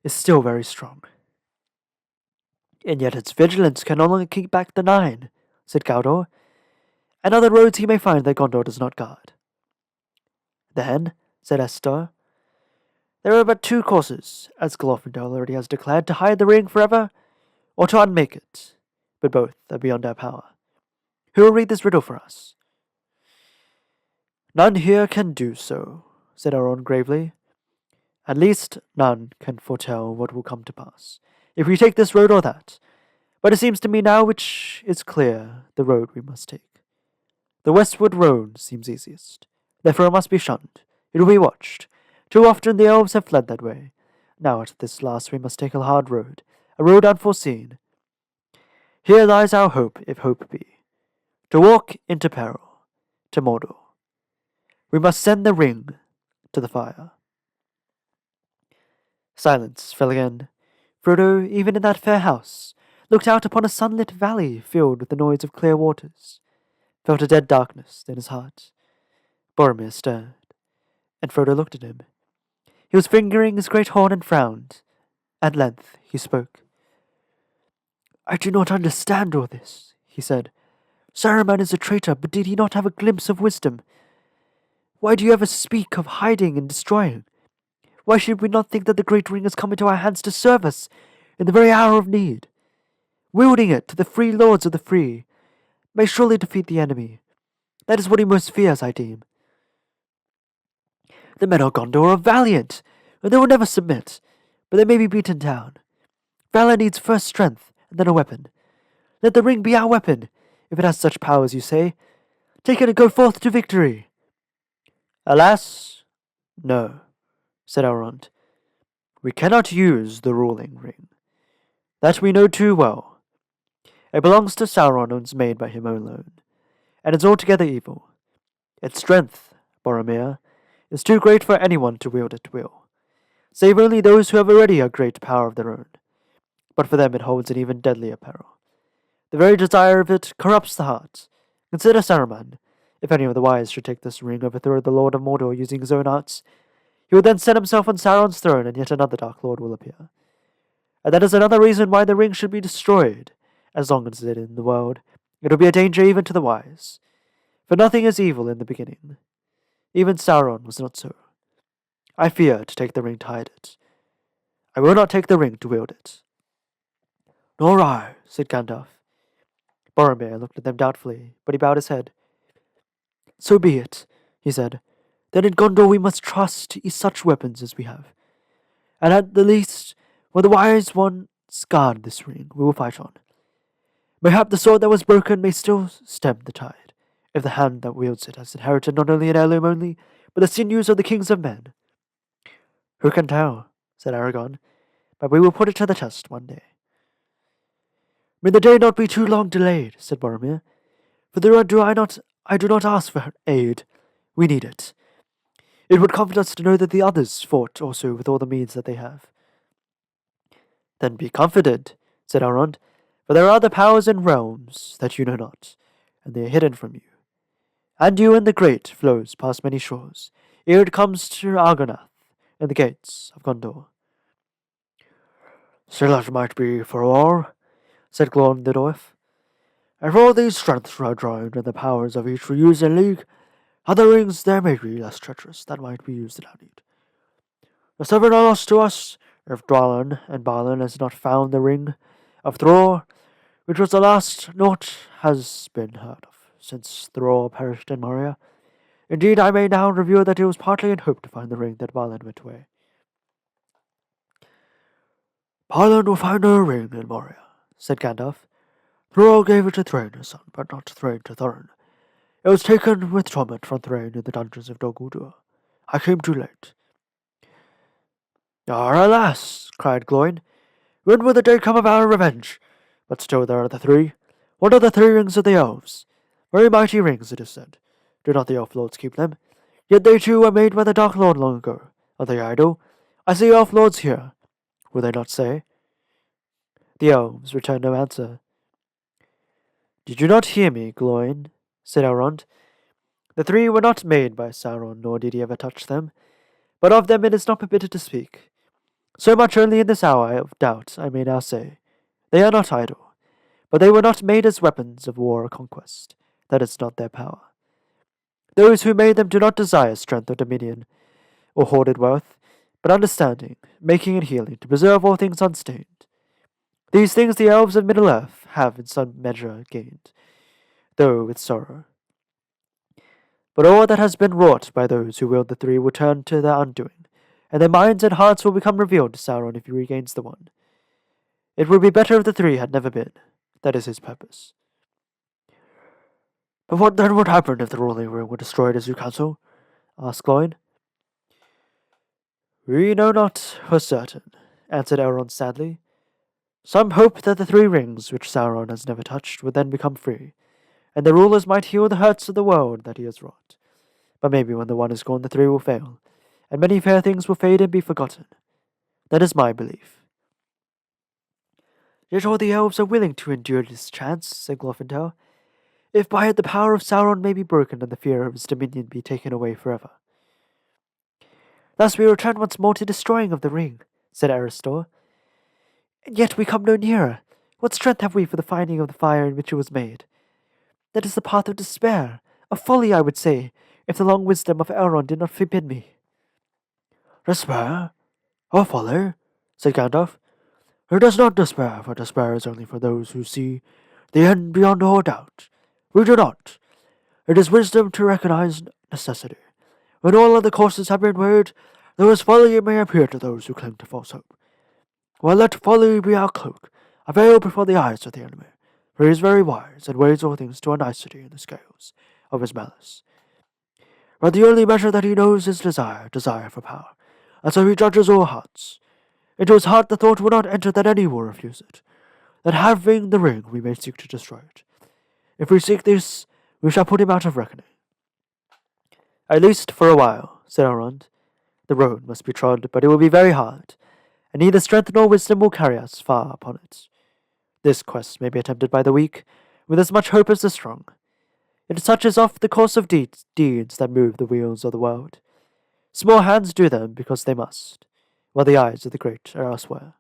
is still very strong. And yet its vigilance can no longer keep back the Nine, said Galdor, and other roads he may find that Gondor does not guard. Then, said Estar, there are but two courses, as Glorfindel already has declared, to hide the ring forever, or to unmake it, but both are beyond our power. Who will read this riddle for us? None here can do so, said Elrond gravely. At least none can foretell what will come to pass, if we take this road or that. But it seems to me now which is clear the road we must take. The westward road seems easiest, therefore it must be shunned. It will be watched. Too often the elves have fled that way. Now at this last we must take a hard road, a road unforeseen. Here lies our hope, if hope be, to walk into peril, to Mordor. We must send the ring to the fire. Silence fell again. Frodo, even in that fair house, looked out upon a sunlit valley filled with the noise of clear waters, felt a dead darkness in his heart. Boromir stirred, and Frodo looked at him. He was fingering his great horn and frowned. At length he spoke. I do not understand all this, he said. Saruman is a traitor, but did he not have a glimpse of wisdom? Why do you ever speak of hiding and destroying? Why should we not think that the great ring has come into our hands to serve us in the very hour of need? Wielding it to the free lords of the free may surely defeat the enemy. That is what he most fears, I deem. The men of Gondor are valiant, and they will never submit, but they may be beaten down. Valor needs first strength, and then a weapon. Let the ring be our weapon, if it has such power as you say. Take it and go forth to victory. Alas, no, said Elrond. We cannot use the ruling ring. That we know too well. It belongs to Sauron and was made by him alone, and is altogether evil. Its strength, Boromir, is too great for anyone to wield at will, save only those who have already a great power of their own. But for them it holds an even deadlier peril. The very desire of it corrupts the heart. Consider Saruman. If any of the wise should take this ring, overthrow the Lord of Mordor using his own arts, he will then set himself on Sauron's throne, and yet another Dark Lord will appear. And that is another reason why the ring should be destroyed. As long as it is in the world, it will be a danger even to the wise. For nothing is evil in the beginning. Even Sauron was not so. I fear to take the ring to hide it. I will not take the ring to wield it. Nor I, said Gandalf. Boromir looked at them doubtfully, but he bowed his head. So be it, he said. Then in Gondor we must trust to such weapons as we have. And at the least, when the wise ones guard this ring, we will fight on. Mayhap the sword that was broken may still stem the tide, if the hand that wields it has inherited not only an heirloom only, but the sinews of the kings of men. Who can tell, said Aragorn, but we will put it to the test one day. May the day not be too long delayed, said Boromir, for I do not ask for aid. We need it. It would comfort us to know that the others fought also with all the means that they have. Then be comforted, said Elrond, for there are other powers and realms that you know not, and they are hidden from you. And you and the great flows past many shores, ere it comes to Argonath and the gates of Gondor. So that might be for all, said Glorn the dwarf. And for all these strengths are joined, and the powers of each we use in league, other rings there may be less treacherous that might be used in our need. The seven are lost to us, if Dwalin and Balin has not found the ring of Thror, which was the last naught has been heard of since Thror perished in Moria. Indeed, I may now reveal that it was partly in hope to find the ring that Balin went away. Balin will find no ring in Moria, said Gandalf. Thror gave it to Thrain, his son, but not Thrain to Thorin. It was taken with torment from Thrain in the dungeons of Dol Guldur. I came too late. Ah, alas, cried Gloin, when will the day come of our revenge? But still there are the three. What are the three rings of the elves? Very mighty rings, it is said. Do not the elf lords keep them? Yet they too were made by the Dark Lord long ago. Are they idle? I see elf lords here. will they not say? The elves returned no answer. Did you not hear me, Gloin? Said Elrond. The three were not made by Sauron, nor did he ever touch them, but of them it is not permitted to speak. So much only in this hour of doubt I may now say. They are not idle, but they were not made as weapons of war or conquest. That is not their power. Those who made them do not desire strength or dominion, or hoarded wealth, but understanding, making and healing, to preserve all things unstained. These things the elves of Middle-earth have in some measure gained, though with sorrow. But all that has been wrought by those who wield the three will turn to their undoing, and their minds and hearts will become revealed to Sauron if he regains the one. It would be better if the three had never been. That is his purpose. But what then would happen if the ruling ring were destroyed as you counsel? Asked Gloin. We know not for certain, answered Elrond sadly. Some hope that the three rings, which Sauron has never touched, would then become free, and the rulers might heal the hurts of the world that he has wrought. But maybe when the one is gone, the three will fail, and many fair things will fade and be forgotten. That is my belief. Yet all the elves are willing to endure this chance, said Glorfindel, if by it the power of Sauron may be broken and the fear of his dominion be taken away forever. Thus we return once more to destroying of the ring, said Aristor. And yet we come no nearer. What strength have we for the finding of the fire in which it was made? That is the path of despair, of folly, I would say, if the long wisdom of Elrond did not forbid me. Despair? Or folly? Said Gandalf. Who does not despair, for despair is only for those who see the end beyond all doubt. We do not. It is wisdom to recognize necessity. When all other courses have been weighed, though as folly it may appear to those who cling to false hope. Well, let folly be our cloak, a veil before the eyes of the enemy, for he is very wise, and weighs all things to a nicety in the scales of his malice. But the only measure that he knows is desire for power, and so he judges all hearts. Into his heart the thought will not enter that any will refuse it, that having the ring we may seek to destroy it. If we seek this, we shall put him out of reckoning. At least for a while, said Elrond. The road must be trod, but it will be very hard, and neither strength nor wisdom will carry us far upon it. This quest may be attempted by the weak, with as much hope as the strong. It touches off the course of deeds that move the wheels of the world. Small hands do them because they must, while the eyes of the great are elsewhere.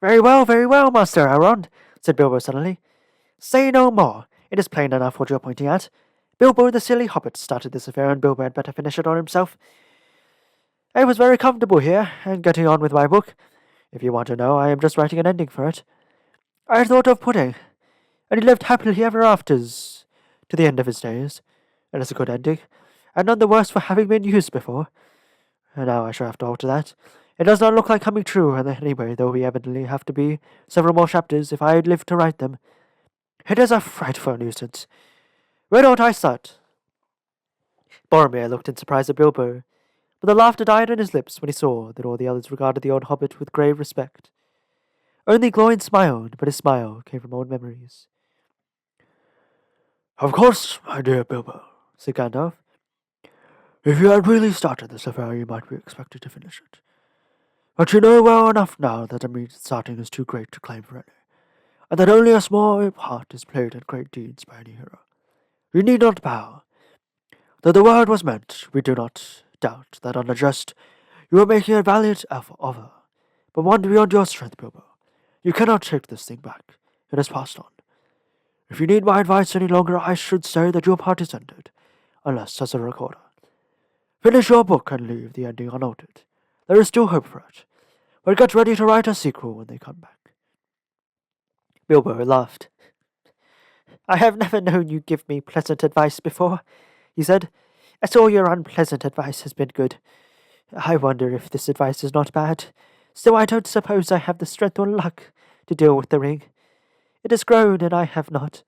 Very well, Master Elrond, said Bilbo suddenly. Say no more. It is plain enough what you are pointing at. Bilbo the silly hobbit started this affair, and Bilbo had better finish it on himself. I was very comfortable here, and getting on with my book. If you want to know, I am just writing an ending for it. I had thought of putting, and he lived happily ever afters, to the end of his days. It is a good ending, and none the worse for having been used before. And now I shall have to alter that. It does not look like coming true anyway, though we evidently have to be several more chapters if I had lived to write them. It is a frightful nuisance. Where don't I start? Boromir looked in surprise at Bilbo, but the laughter died on his lips when he saw that all the others regarded the old hobbit with grave respect. Only Gloin smiled, but his smile came from old memories. Of course, my dear Bilbo, said Gandalf. If you had really started this affair, you might be expected to finish it. But you know well enough now that immediate starting is too great to claim for any, and that only a small part is played in great deeds by any hero. You need not bow. Though the word was meant, we do not doubt that unaddressed you are making a valiant offer, but one beyond your strength, Bilbo. You cannot take this thing back. It has passed on. If you need my advice any longer, I should say that your part is ended, unless as a recorder. Finish your book and leave the ending unaltered. There is still hope for it, but get ready to write a sequel when they come back. Bilbo laughed. I have never known you give me pleasant advice before, he said. As all your unpleasant advice has been good. I wonder if this advice is not bad. So I don't suppose I have the strength or luck to deal with the ring. It has grown, and I have not.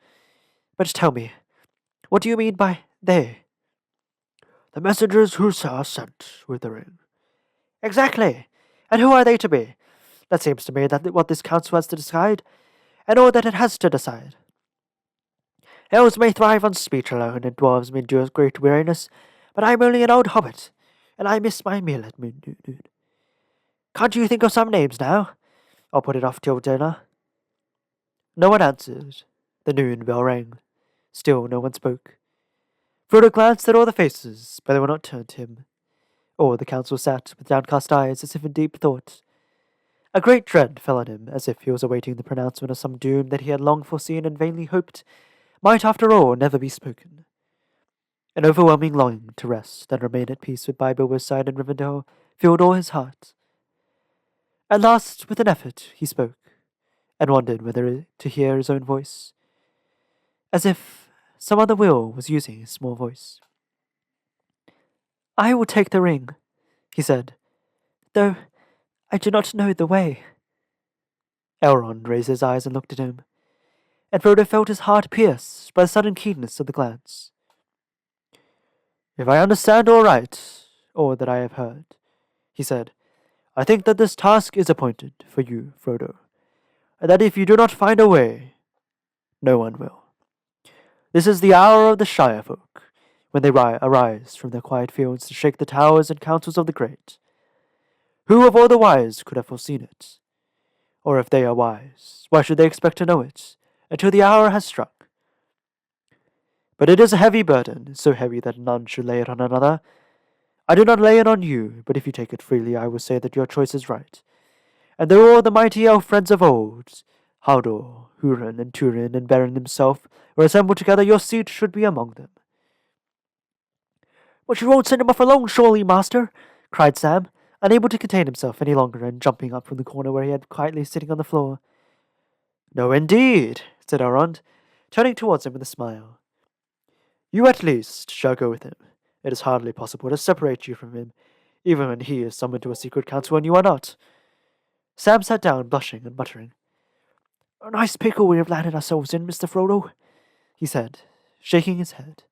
But tell me, what do you mean by they? The messengers who are sent with the ring. Exactly. And who are they to be? That seems to me that what this council has to decide, and all that it has to decide. Elves may thrive on speech alone, and dwarves may endure great weariness, but I am only an old hobbit, and I miss my meal at noon. Can't you think of some names now? I'll put it off till dinner. No one answered. The noon bell rang. Still no one spoke. Frodo glanced at all the faces, but they were not turned to him. All the council sat with downcast eyes as if in deep thought. A great dread fell on him, as if he was awaiting the pronouncement of some doom that he had long foreseen and vainly hoped might after all never be spoken. An overwhelming longing to rest and remain at peace with by Bilbo's side in Rivendell filled all his heart. At last, with an effort, he spoke, and wondered whether to hear his own voice, as if some other will was using his small voice. I will take the ring, he said, though I do not know the way. Elrond raised his eyes and looked at him, and Frodo felt his heart pierced by the sudden keenness of the glance. If I understand aright all that I have heard, he said, I think that this task is appointed for you, Frodo, and that if you do not find a way, no one will. This is the hour of the Shire folk, when they arise from their quiet fields to shake the towers and councils of the great. Who of all the wise could have foreseen it? Or if they are wise, why should they expect to know it until the hour has struck? But it is a heavy burden, so heavy that none should lay it on another. I do not lay it on you, but if you take it freely, I will say that your choice is right. And though all the mighty elf friends of old, Haldor, Hurin, and Turin, and Beren himself, were assembled together, your seat should be among them. But you won't send him off alone, surely, master, cried Sam, unable to contain himself any longer, and jumping up from the corner where he had quietly sitting on the floor. No, indeed, said Elrond, turning towards him with a smile. You at least shall go with him. It is hardly possible to separate you from him, even when he is summoned to a secret council and you are not. Sam sat down, blushing and muttering. A nice pickle we have landed ourselves in, Mr. Frodo, he said, shaking his head.